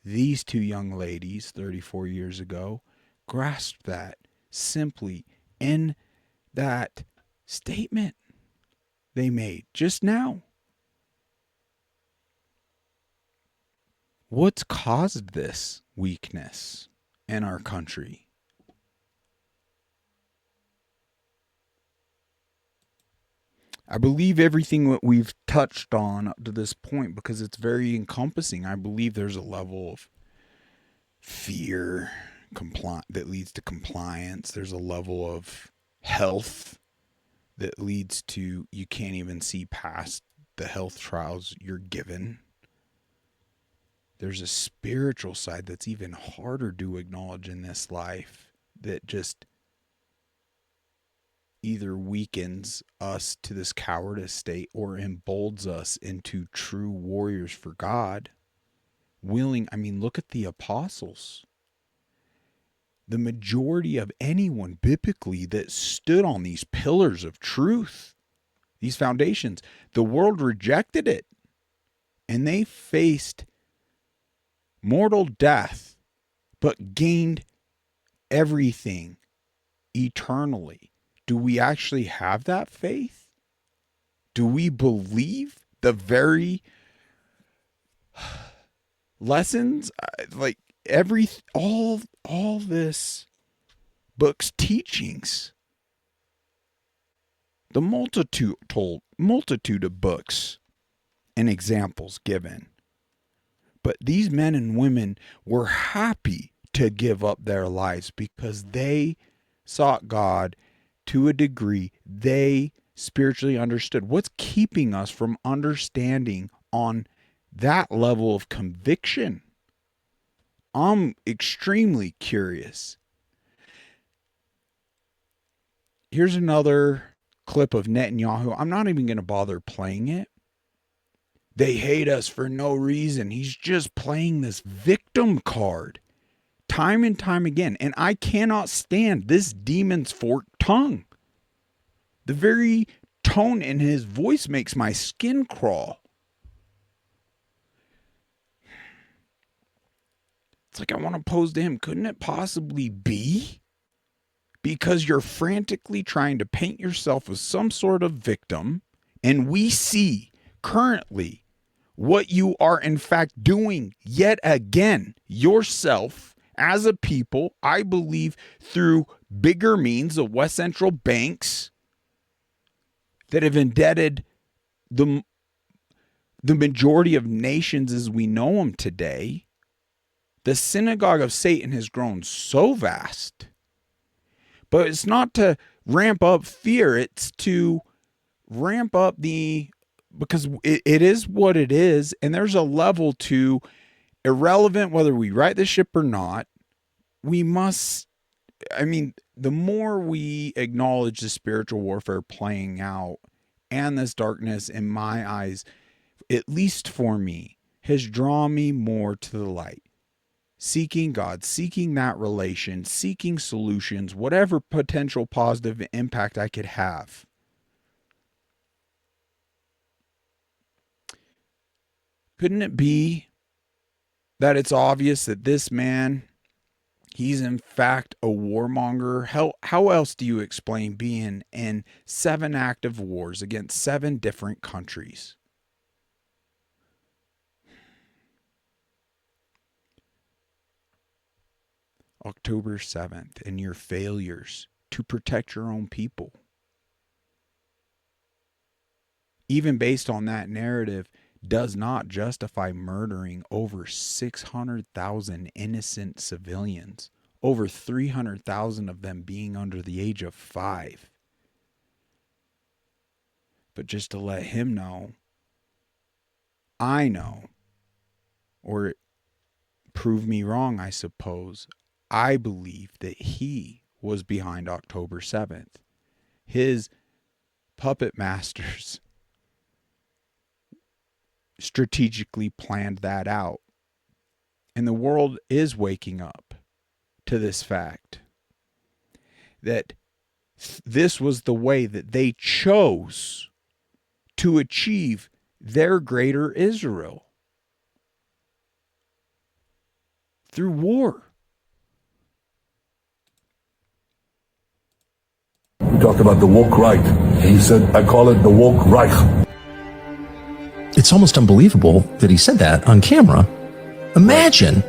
These two young ladies, 34 years ago, grasped that simply in that statement they made just now. What's caused this weakness in our country? I believe everything that we've touched on up to this point because it's very encompassing. I believe there's a level of fear that leads to compliance. There's a level of health that leads to you can't even see past the health trials you're given. There's a spiritual side that's even harder to acknowledge in this life that just either weakens us to this cowardice state or emboldens us into true warriors for God. Look at the apostles. The majority of anyone biblically that stood on these pillars of truth, these foundations, the world rejected it. And they faced mortal death, but gained everything eternally. Do we actually have that faith? Do we believe the very lessons, all this book's teachings, the multitude of books and examples given? But these men and women were happy to give up their lives because they sought God to a degree they spiritually understood. What's keeping us from understanding on that level of conviction? I'm extremely curious. Here's another clip of Netanyahu. I'm not even going to bother playing it. They hate us for no reason. He's just playing this victim card time and time again. And I cannot stand this demon's forked tongue. The very tone in his voice makes my skin crawl. It's like I want to pose to him, couldn't it possibly be? Because you're frantically trying to paint yourself as some sort of victim, and we see currently what you are in fact doing yet again yourself as a people, I believe through bigger means, the West Central banks that have indebted the majority of nations as we know them today. The synagogue of Satan has grown so vast. But it's not to ramp up fear. It's to ramp up because it is what it is. And there's a level to irrelevant whether we right the ship or not. We must, the more we acknowledge the spiritual warfare playing out and this darkness in my eyes, at least for me, has drawn me more to the light. Seeking God, seeking that relation, seeking solutions, whatever potential positive impact I could have. Couldn't it be that it's obvious that this man, he's in fact a warmonger? How else do you explain being in 7 active wars against 7 different countries? October 7th and your failures to protect your own people. Even based on that narrative, does not justify murdering over 600,000 innocent civilians, over 300,000 of them being under the age of 5. But just to let him know, I know, or prove me wrong, I suppose, I believe that he was behind October 7th. His puppet masters strategically planned that out. And the world is waking up to this fact that this was the way that they chose to achieve their greater Israel. Through war. We talked about the woke right. He said, I call it the woke Reich. It's almost unbelievable that he said that on camera. Imagine,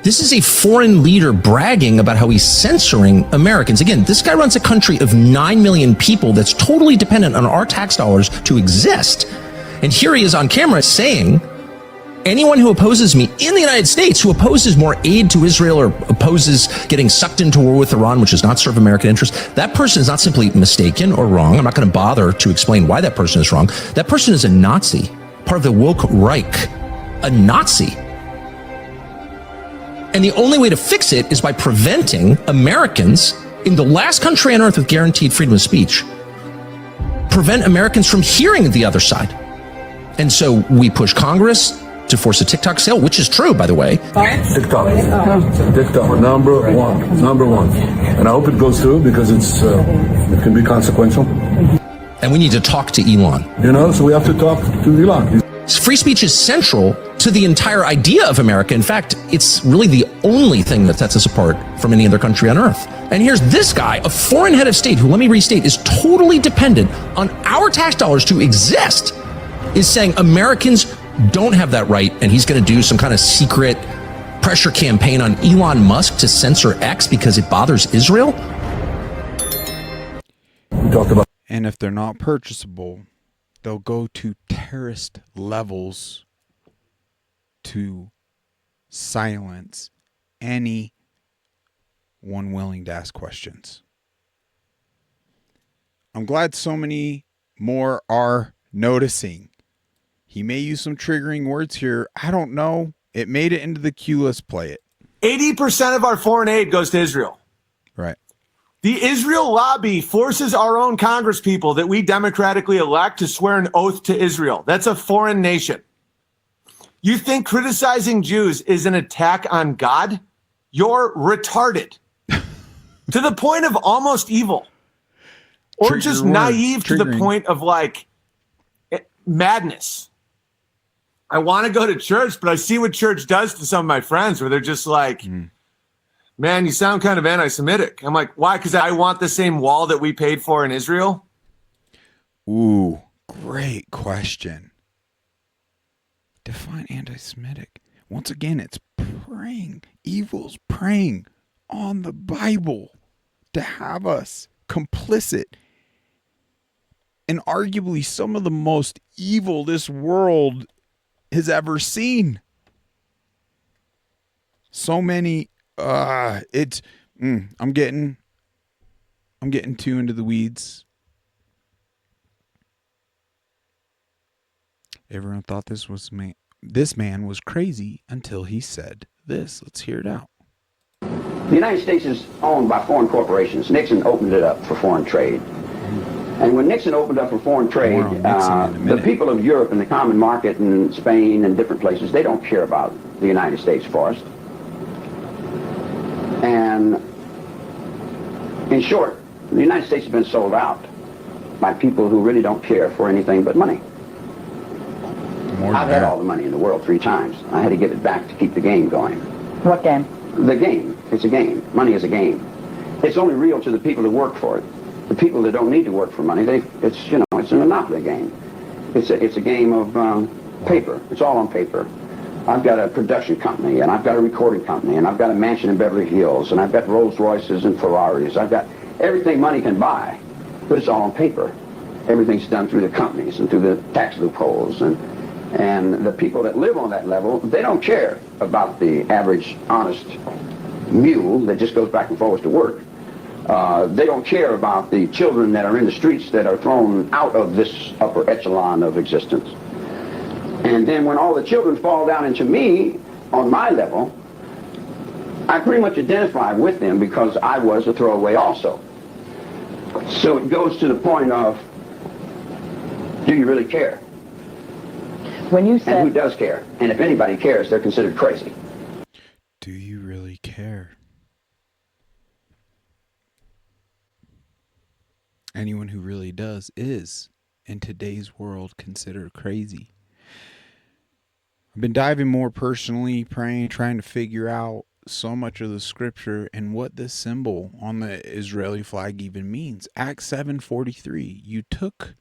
this is a foreign leader bragging about how he's censoring Americans. Again, this guy runs a country of 9 million people that's totally dependent on our tax dollars to exist. And here he is on camera saying, anyone who opposes me in the United States, who opposes more aid to Israel or opposes getting sucked into war with Iran, which does not serve American interests, that person is not simply mistaken or wrong. I'm not going to bother to explain why that person is wrong. That person is a Nazi, part of the woke Reich, a Nazi. And the only way to fix it is by preventing Americans in the last country on earth with guaranteed freedom of speech, prevent Americans from hearing the other side. And so we push Congress to force a TikTok sale, which is true, by the way. TikTok, number one. And I hope it goes through because it can be consequential. And we need to talk to Elon. So we have to talk to Elon. Free speech is central to the entire idea of America. In fact, it's really the only thing that sets us apart from any other country on earth. And here's this guy, a foreign head of state, who, let me restate, is totally dependent on our tax dollars to exist, is saying Americans don't have that right, and he's going to do some kind of secret pressure campaign on Elon Musk to censor X because it bothers Israel. We talked about, and if they're not purchasable, they'll go to terrorist levels to silence anyone willing to ask questions. I'm glad so many more are noticing. He may use some triggering words here. I don't know. It made it into the queue. Let's play it. 80% of our foreign aid goes to Israel. Right. The Israel lobby forces our own congresspeople that we democratically elect to swear an oath to Israel. That's a foreign nation. You think criticizing Jews is an attack on God? You're retarded. To the point of almost evil. Or just naive to the point of madness. I want to go to church, but I see what church does to some of my friends where they're just like, man, you sound kind of anti-Semitic. I'm like, why? Because I want the same wall that we paid for in Israel? Ooh, great question. Define anti-Semitic. Once again, it's preying. Evil's preying on the Bible to have us complicit in arguably some of the most evil this world has ever seen. So many, I'm getting I'm getting too into the weeds. Everyone thought this man was crazy until he said this. Let's hear it out. The United States is owned by foreign corporations. Nixon opened it up for foreign trade. And when Nixon opened up for foreign trade, the people of Europe and the common market and Spain and different places, they don't care about the United States forest. And in short, the United States has been sold out by people who really don't care for anything but money. I've had all the money in the world 3 times. I had to give it back to keep the game going. What game? The game. It's a game. Money is a game. It's only real to the people that work for it. The people that don't need to work for money, it's a monopoly game. It's a game of paper. It's all on paper. I've got a production company, and I've got a recording company, and I've got a mansion in Beverly Hills, and I've got Rolls Royces and Ferraris. I've got everything money can buy, but it's all on paper. Everything's done through the companies and through the tax loopholes, and the people that live on that level, they don't care about the average honest mule that just goes back and forth to work. They don't care about the children that are in the streets that are thrown out of this upper echelon of existence. And then when all the children fall down into me, on my level, I pretty much identify with them because I was a throwaway also. So it goes to the point of, do you really care? When you said... And who does care? And if anybody cares, they're considered crazy. Do you really care? Anyone who really does is, in today's world, considered crazy. I've been diving more personally, praying, trying to figure out so much of the scripture and what this symbol on the Israeli flag even means. Acts 7:43, you took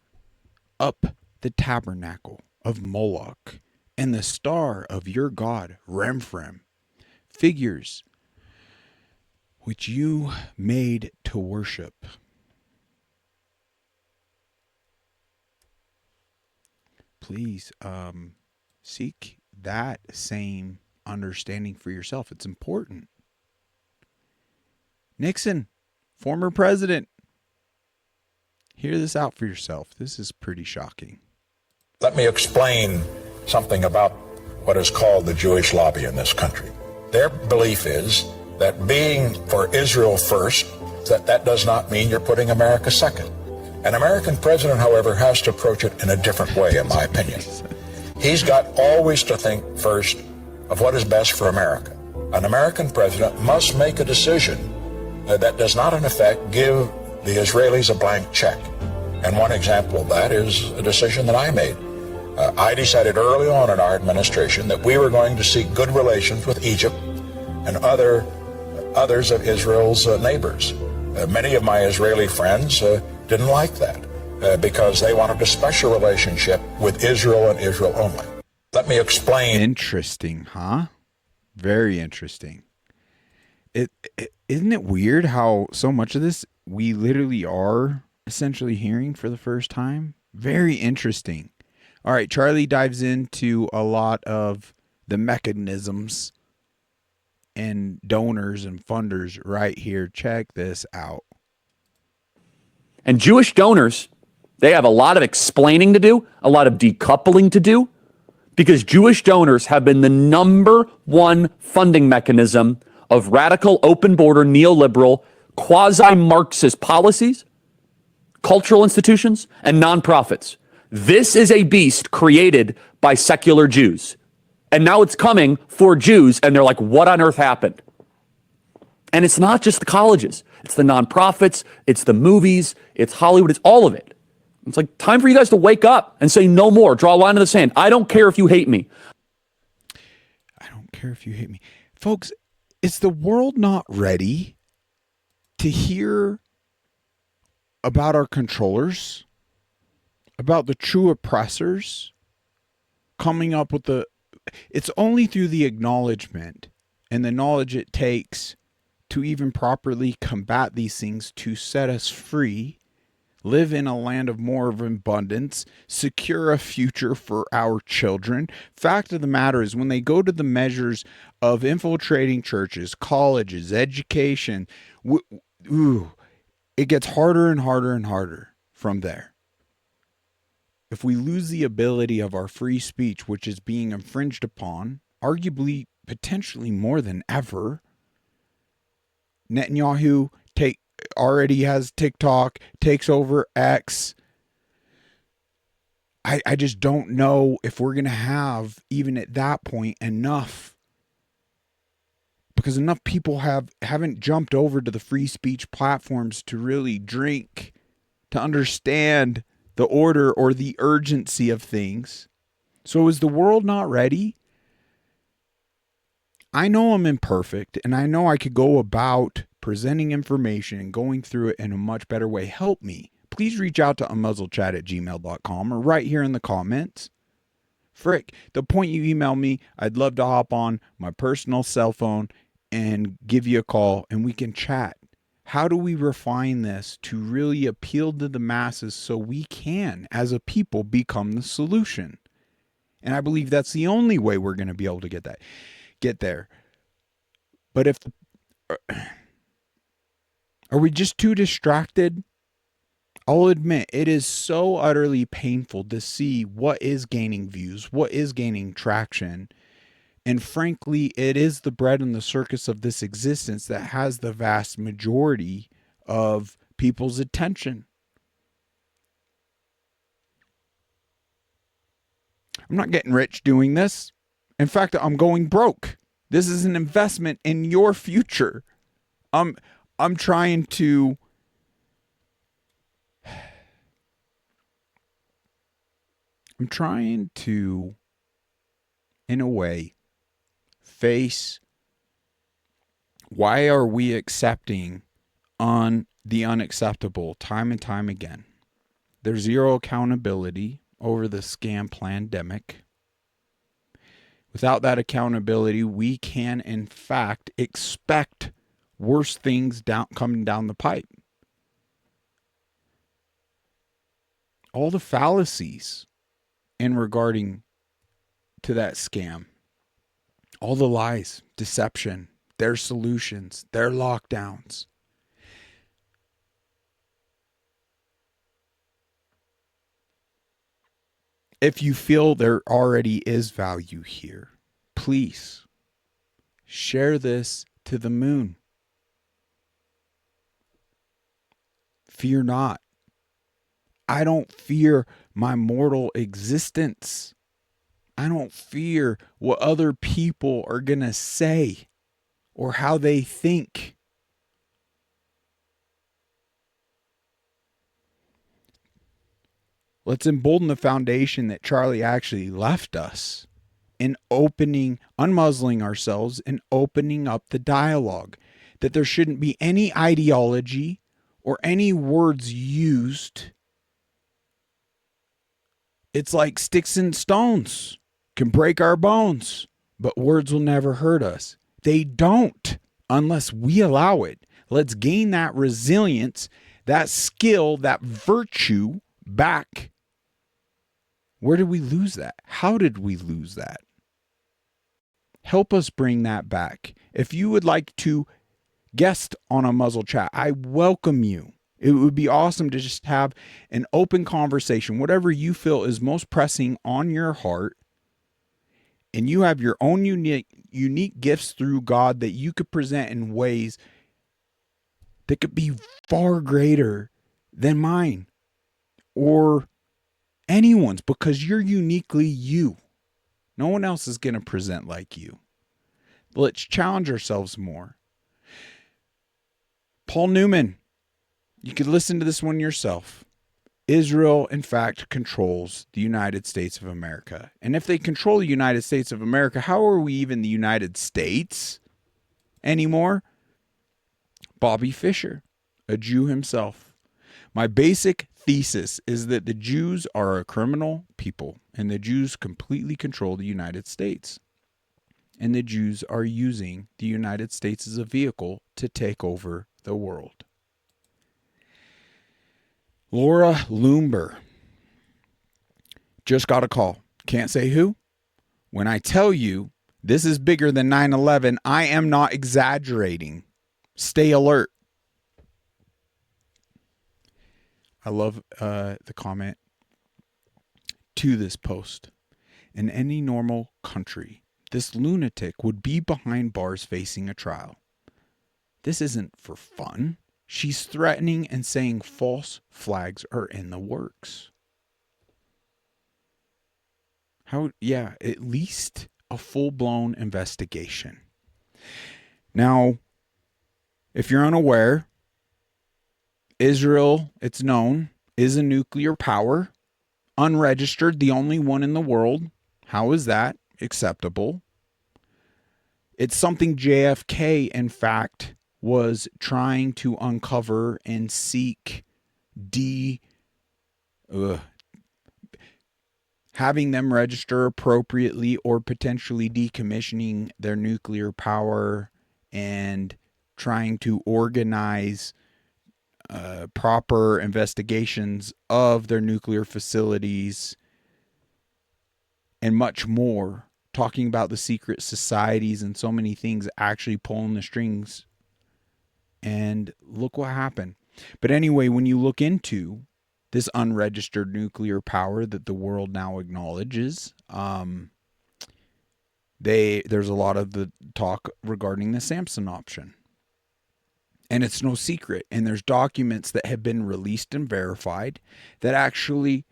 up the tabernacle of Moloch and the star of your god Remphem, figures which you made to worship. Please seek that same understanding for yourself. It's important. Nixon, former president, hear this out for yourself. This is pretty shocking. Let me explain something about what is called the Jewish lobby in this country. Their belief is that being for Israel first, that does not mean you're putting America second. An American president, however, has to approach it in a different way, in my opinion. He's got always to think first of what is best for America. An American president must make a decision that does not, in effect, give the Israelis a blank check. And one example of that is a decision that I made. I decided early on in our administration that we were going to seek good relations with Egypt and others of Israel's neighbors. Many of my Israeli friends didn't like that because they wanted a special relationship with Israel and Israel only. Let me explain. Interesting, huh? Very interesting. Isn't it weird how so much of this we literally are essentially hearing for the first time? Very interesting. All right, Charlie dives into a lot of the mechanisms and donors and funders right here. Check this out. And Jewish donors, they have a lot of explaining to do, a lot of decoupling to do, because Jewish donors have been the #1 funding mechanism of radical, open border, neoliberal, quasi-Marxist policies, cultural institutions, and nonprofits. This is a beast created by secular Jews. And now it's coming for Jews, and they're like, what on earth happened? And it's not just the colleges. It's the nonprofits, it's the movies, it's Hollywood, it's all of it. It's like time for you guys to wake up and say no more. Draw a line in the sand. I don't care if you hate me. I don't care if you hate me. Folks, is the world not ready to hear about our controllers, about the true oppressors, coming up with it's only through the acknowledgement and the knowledge it takes to even properly combat these things to set us free, live in a land of more of abundance, secure a future for our children. Fact of the matter is, when they go to the measures of infiltrating churches, colleges, education, it gets harder and harder and harder from there. If we lose the ability of our free speech, which is being infringed upon, arguably, potentially more than ever, Netanyahu already has TikTok, takes over X. I just don't know if we're going to have, even at that point, enough. Because enough people haven't jumped over to the free speech platforms to really drink, to understand the order or the urgency of things. So is the world not ready? I know I'm imperfect, and I know I could go about presenting information and going through it in a much better way. Help me. Please reach out to unmuzzledchat@gmail.com or right here in the comments. Frick, the point you email me, I'd love to hop on my personal cell phone and give you a call and we can chat. How do we refine this to really appeal to the masses so we can, as a people, become the solution? And I believe that's the only way we're going to be able to get there. But are we just too distracted? I'll admit, it is so utterly painful to see what is gaining views, what is gaining traction. And frankly, it is the bread and the circus of this existence that has the vast majority of people's attention. I'm not getting rich doing this. In fact, I'm going broke. This is an investment in your future. I'm trying to in a way, face why are we accepting on the unacceptable time and time again. There's zero accountability over the scam pandemic. Without that accountability, we can in fact expect worse things coming down the pipe. All the fallacies in regarding to that scam, all the lies, deception, their solutions, their lockdowns. If you feel there already is value here, please share this to the moon. Fear not. I don't fear my mortal existence. I don't fear what other people are going to say or how they think. Let's embolden the foundation that Charlie actually left us in unmuzzling ourselves and opening up the dialogue. That there shouldn't be any ideology or any words used. It's like sticks and stones can break our bones, but words will never hurt us. They don't unless we allow it. Let's gain that resilience, that skill, that virtue back. Where did we lose that? How did we lose that? Help us bring that back. If you would like to guest on a Muzzle Chat, I welcome you. It would be awesome to just have an open conversation, whatever you feel is most pressing on your heart, and you have your own unique gifts through God that you could present in ways that could be far greater than mine or anyone's, because you're uniquely you. No one else is going to present like you. Let's challenge ourselves more. Paul Newman, you could listen to this one yourself. Israel, in fact, controls the United States of America. And if they control the United States of America, how are we even the United States anymore? Bobby Fischer, a Jew himself. My basic thesis is that the Jews are a criminal people, and the Jews completely control the United States. And the Jews are using the United States as a vehicle to take over the world. Laura Loomber just got a call. Can't say who. When I tell you this is bigger than 9/11, I am not exaggerating. Stay alert. I love the comment to this post. In any normal country, this lunatic would be behind bars facing a trial. This isn't for fun. She's threatening and saying false flags are in the works. At least a full-blown investigation. Now, if you're unaware, Israel, it's known, is a nuclear power. Unregistered, the only one in the world. How is that acceptable? It's something JFK, in fact, was trying to uncover and seek having them register appropriately or potentially decommissioning their nuclear power and trying to organize proper investigations of their nuclear facilities and much more, talking about the secret societies and so many things actually pulling the strings. And look what happened. But anyway, when you look into this unregistered nuclear power that the world now acknowledges, there's a lot of the talk regarding the Samson option. And it's no secret. And there's documents that have been released and verified that actually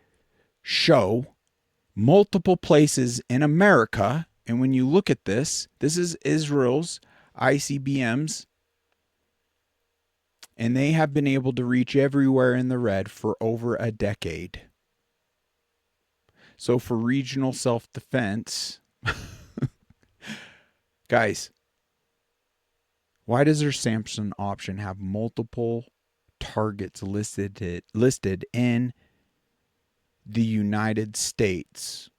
show multiple places in America. And when you look at this is Israel's ICBMs. And they have been able to reach everywhere in the red for over a decade. So for regional self-defense, guys, why does their Samson option have multiple targets listed in the United States?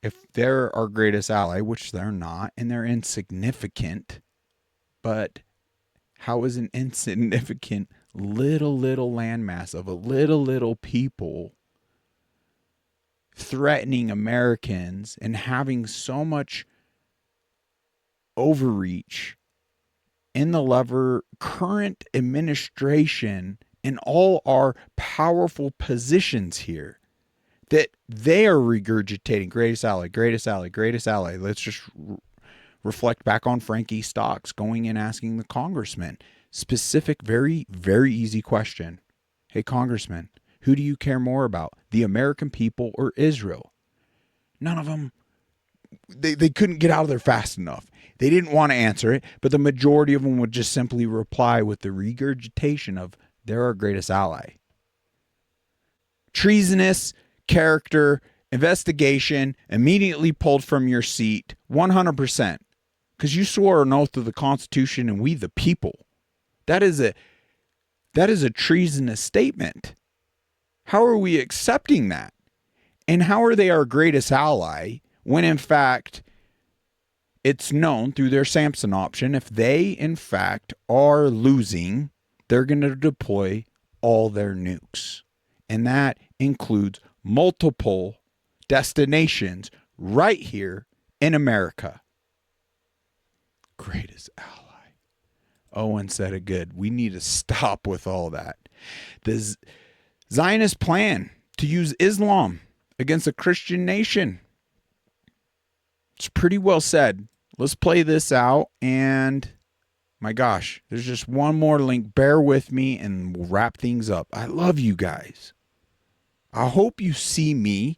If they're our greatest ally, which they're not, and they're insignificant, but how is an insignificant little landmass of a little people threatening Americans and having so much overreach in the current administration and all our powerful positions here that they are regurgitating greatest ally, greatest ally, greatest ally? Let's just reflect back on Frankie Stocks going and asking the congressman specific, very, very easy question. Hey, congressman, who do you care more about, the American people or Israel? None of them, they couldn't get out of there fast enough. They didn't want to answer it, but the majority of them would just simply reply with the regurgitation of they're our greatest ally. Treasonous character, investigation, immediately pulled from your seat, 100%. Because you swore an oath to the Constitution and we the people. That is a treasonous statement. How are we accepting that? And how are they our greatest ally when in fact it's known through their Samson option, if they in fact are losing, they're going to deploy all their nukes. And that includes multiple destinations right here in America. Greatest ally. Owen said it good. We need to stop with all that. The Zionist plan to use Islam against a Christian nation. It's pretty well said. Let's play this out. And my gosh, there's just one more link. Bear with me and we'll wrap things up. I love you guys. I hope you see me.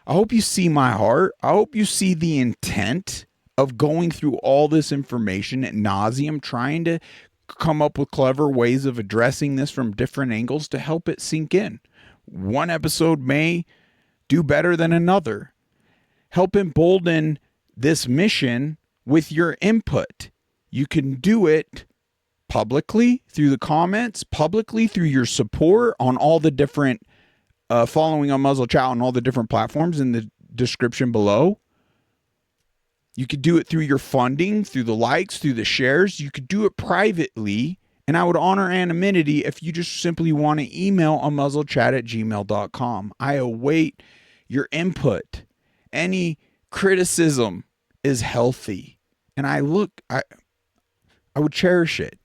I hope you see my heart. I hope you see the intent of going through all this information ad nauseum, trying to come up with clever ways of addressing this from different angles to help it sink in. One episode may do better than another. Help embolden this mission with your input. You can do it publicly through the comments, publicly through your support on all the different following on Muzzle Chat on all the different platforms in the description below. You could do it through your funding, through the likes, through the shares. You could do it privately. And I would honor anonymity if you just simply want to email on muzzlechat@gmail.com. I await your input. Any criticism is healthy. And I would cherish it.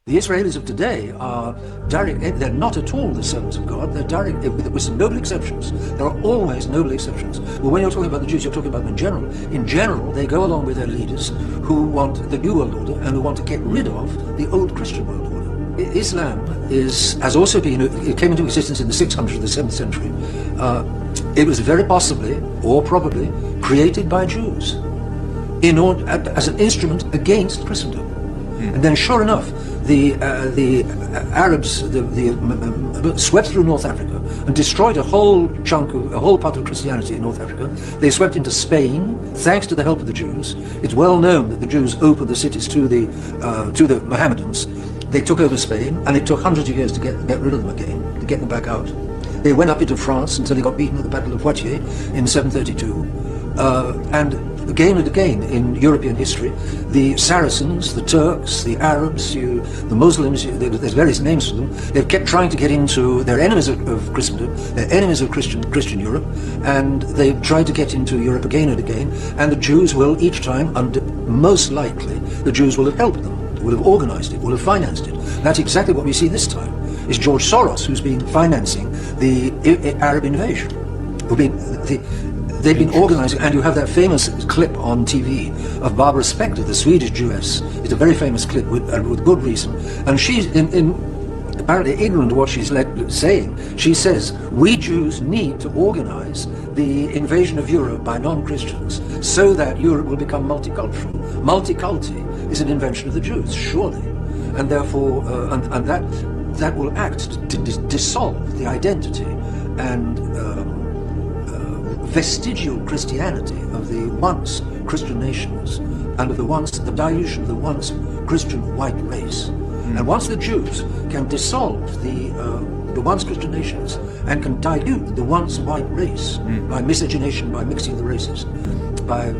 The Israelis of today are direct, they're not at all the servants of God, they're direct, with some noble exceptions. There are always noble exceptions. But when you're talking about the Jews, you're talking about them in general. In general, they go along with their leaders who want the New World Order and who want to get rid of the old Christian world order. Islam has also been, it came into existence in the 600s, the 7th century. It was very possibly, or probably, created by Jews in order, as an instrument against Christendom. And then, sure enough, the Arabs swept through North Africa and destroyed a whole part of Christianity in North Africa. They swept into Spain, thanks to the help of the Jews. It's well known that the Jews opened the cities to the Mohammedans. They took over Spain, and it took hundreds of years to get rid of them again, to get them back out. They went up into France until they got beaten at the Battle of Poitiers in 732, and again in European history, the Saracens, the Turks, the Arabs, the Muslims, there's various names for them, they've kept trying to get into, they're enemies of Christendom, they're enemies of Christian Europe, and they've tried to get into Europe again and again, and the Jews will each time, most likely, the Jews will have helped them, will have organized it, will have financed it. That's exactly what we see this time. It's George Soros who's been financing the Arab invasion, they've been organizing, and you have that famous clip on TV of Barbara Spector, the Swedish Jewess. It's a very famous clip with good reason. And she's apparently ignorant of what she's saying. She says, we Jews need to organize the invasion of Europe by non-Christians so that Europe will become multicultural. Multiculti is an invention of the Jews, surely. And therefore, and that will act to dissolve the identity and vestigial Christianity of the once Christian nations and of the dilution of the once Christian white race. And once the Jews can dissolve the once Christian nations and can dilute the once white race by miscegenation, by mixing the races, by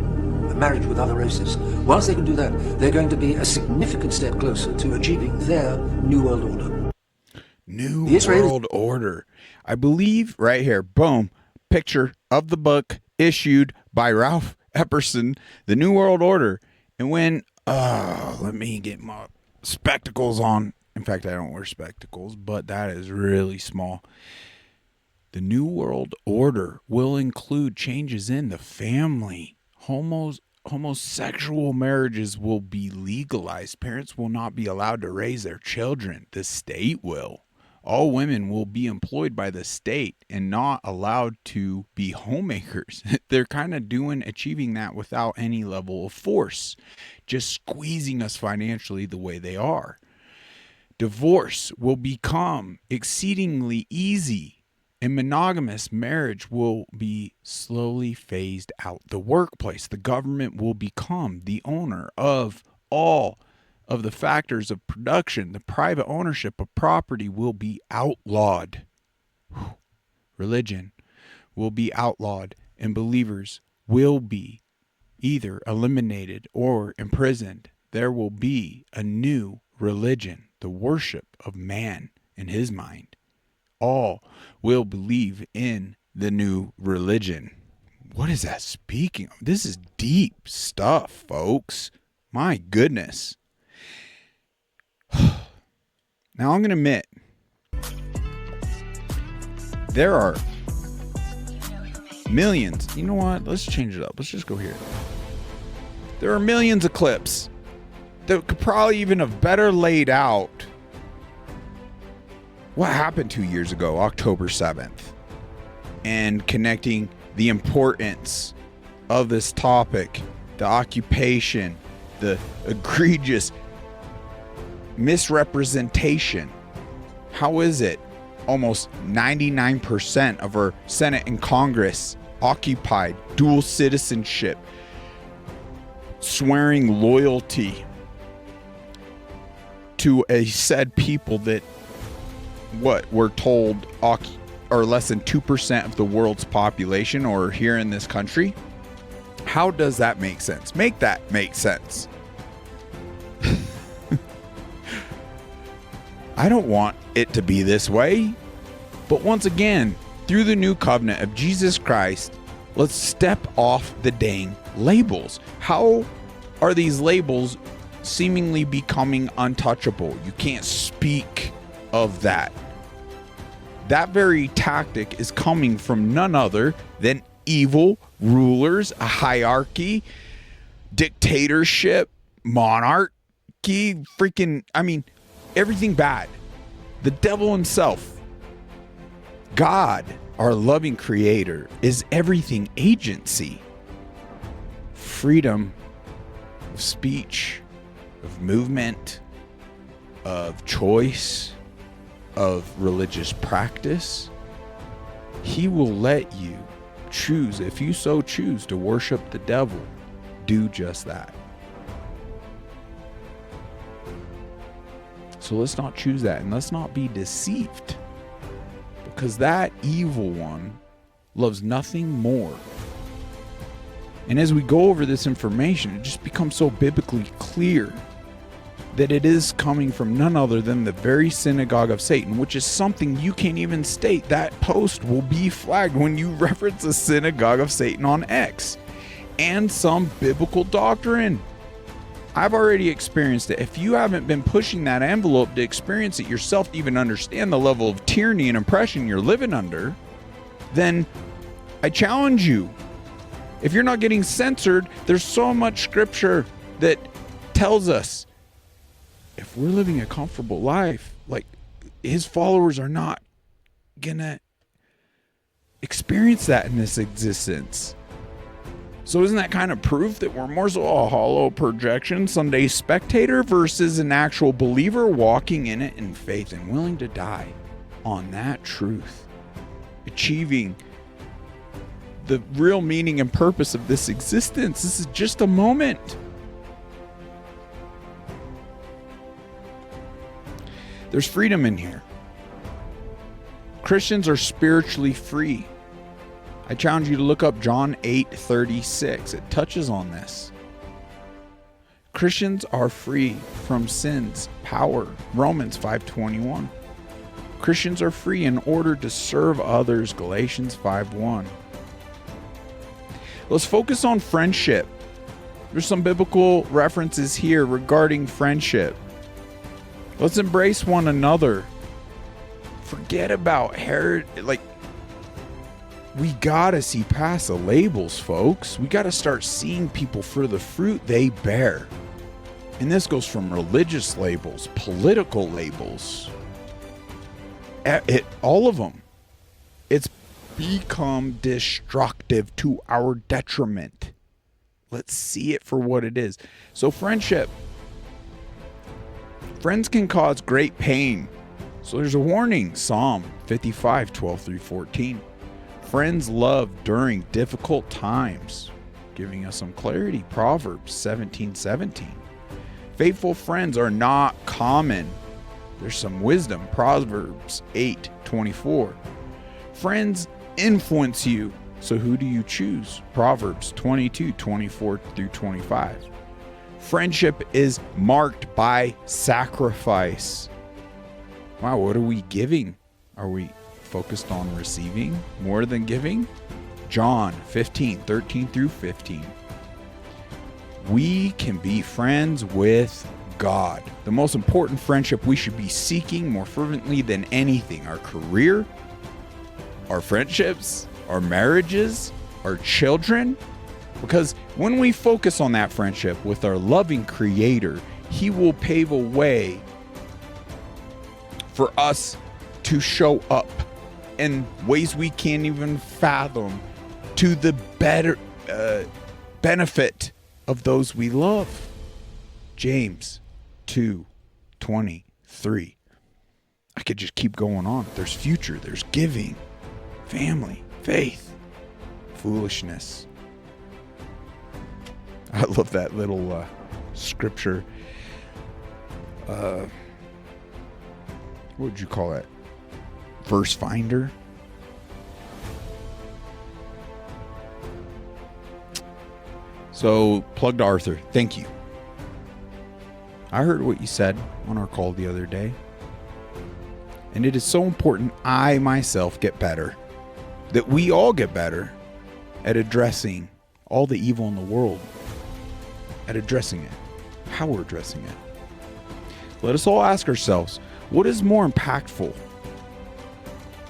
marriage with other races, once they can do that, they're going to be a significant step closer to achieving their New World Order. New World Order. I believe right here, boom, picture of the book issued by Ralph Epperson, The New World Order. And when, let me get my spectacles on. In fact, I don't wear spectacles, but that is really small. The New World Order will include changes in the family. Homosexual marriages will be legalized. Parents will not be allowed to raise their children. The state will. All women will be employed by the state and not allowed to be homemakers. They're kind of achieving that without any level of force, just squeezing us financially the way they are. Divorce will become exceedingly easy, and monogamous marriage will be slowly phased out. The workplace, the government will become the owner of all of the factors of production. The private ownership of property will be outlawed. Religion will be outlawed, and believers will be either eliminated or imprisoned. There will be a new religion, the worship of man and his mind. All will believe in the new religion. What is that speaking of? This is deep stuff, folks. My goodness. Now I'm going to admit, there are millions. You know what? Let's change it up. Let's just go here. There are millions of clips that could probably even have better laid out what happened 2 years ago, October 7th, and connecting the importance of this topic, the occupation, the egregious misrepresentation. How is it almost 99% of our Senate and Congress occupied, dual citizenship, swearing loyalty to a said people that we're told are less than 2% of the world's population, or here in this country? How does that make sense? Make that make sense. I don't want it to be this way. But once again, through the new covenant of Jesus Christ, let's step off the dang labels. How are these labels seemingly becoming untouchable. You can't speak of that. That very tactic is coming from none other than evil rulers, a hierarchy, dictatorship, monarchy, freaking, I mean, everything bad. The devil himself. God, our loving creator, is everything agency. Freedom of speech, of movement, of choice, of religious practice. He will let you choose, if you so choose, to worship the devil. Do just that. So let's not choose that, and let's not be deceived, because that evil one loves nothing more. And as we go over this information, it just becomes so biblically clear that it is coming from none other than the very synagogue of Satan, which is something you can't even state. That post will be flagged when you reference the synagogue of Satan on X and some biblical doctrine. I've already experienced it. If you haven't been pushing that envelope to experience it yourself, to even understand the level of tyranny and oppression you're living under, then I challenge you. If you're not getting censored, there's so much scripture that tells us if we're living a comfortable life, like, his followers are not gonna experience that in this existence. So isn't that kind of proof that we're more so a hollow projection, Sunday spectator, versus an actual believer walking in it in faith and willing to die on that truth, achieving the real meaning and purpose of this existence? This is just a moment. There's freedom in here. Christians are spiritually free. I challenge you to look up John 8:36. It touches on this. Christians are free from sin's power. Romans 5:21. Christians are free in order to serve others. Galatians 5:1. Let's focus on friendship. There's some biblical references here regarding friendship. Let's embrace one another. Forget about we gotta see past the labels, folks. We gotta start seeing people for the fruit they bear. And this goes from religious labels, political labels, all of them. It's become destructive to our detriment. Let's see it for what it is. So friendship. Friends can cause great pain. So there's a warning. Psalm 55:12-14. Friends love during difficult times, giving us some clarity. Proverbs 17:17. Faithful friends are not common. There's some wisdom. Proverbs 8:24. Friends influence you. So who do you choose? Proverbs 22:24-25. Friendship is marked by sacrifice. Wow, what are we giving? Are we focused on receiving more than giving? John 15:13-15. We can be friends with God. The most important friendship we should be seeking more fervently than anything. Our career, our friendships, our marriages, our children. Because when we focus on that friendship with our loving Creator, He will pave a way for us to show up in ways we can't even fathom, to the better benefit of those we love. James 2:23. I could just keep going on. There's future, there's giving, family, faith, foolishness. I love that little scripture. What would you call it? Verse finder? So, plugged Arthur, thank you. I heard what you said on our call the other day. And it is so important I myself get better, that we all get better at addressing all the evil in the world, at addressing it. how we're addressing it. Let us all ask ourselves, what is more impactful?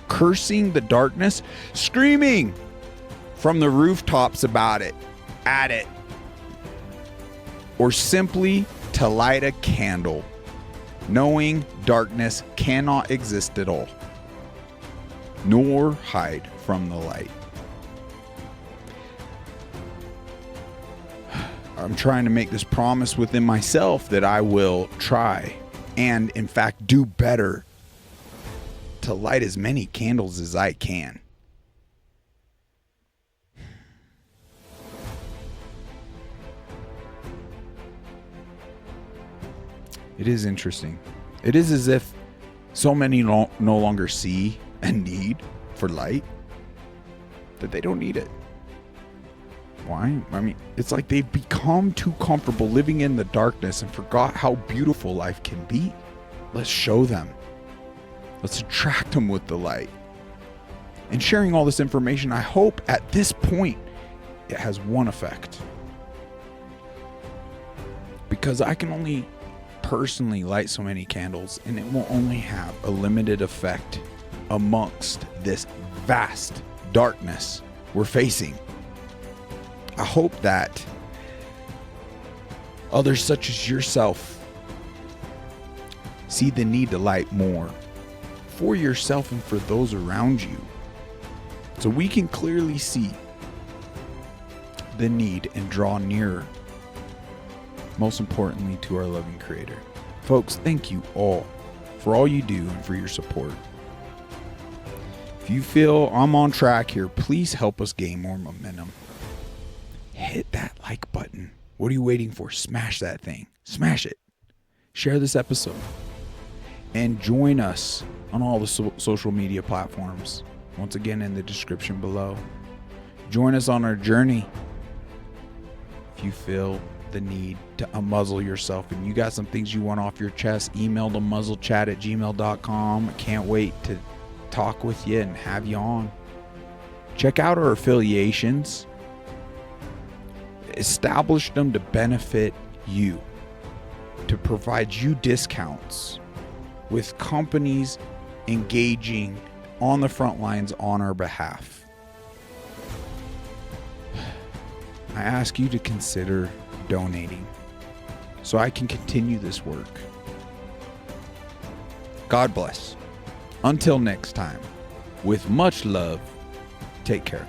Cursing the darkness, screaming from the rooftops about it, at it, or simply to light a candle, knowing darkness cannot exist at all, nor hide from the light. I'm trying to make this promise within myself that I will try and, in fact, do better to light as many candles as I can. It is interesting. It is as if so many no longer see a need for light that they don't need it. Why? I mean, it's like they've become too comfortable living in the darkness and forgot how beautiful life can be. Let's show them. Let's attract them with the light. And sharing all this information, I hope at this point it has one effect. Because I can only personally light so many candles, and it will only have a limited effect amongst this vast darkness we're facing. I hope that others such as yourself see the need to light more for yourself and for those around you, so we can clearly see the need and draw nearer, most importantly, to our loving Creator. Folks, thank you all for all you do and for your support. If you feel I'm on track here, please help us gain more momentum. Hit that like button. What are you waiting for? Smash that thing. Smash it. Share this episode. And join us on all the social media platforms. Once again, in the description below. Join us on our journey. If you feel the need to unmuzzle yourself and you got some things you want off your chest, email to muzzlechat@gmail.com. I can't wait to talk with you and have you on. Check out our affiliations. Establish them to benefit you, to provide you discounts with companies engaging on the front lines on our behalf. I ask you to consider donating so I can continue this work. God bless. Until next time, with much love, take care.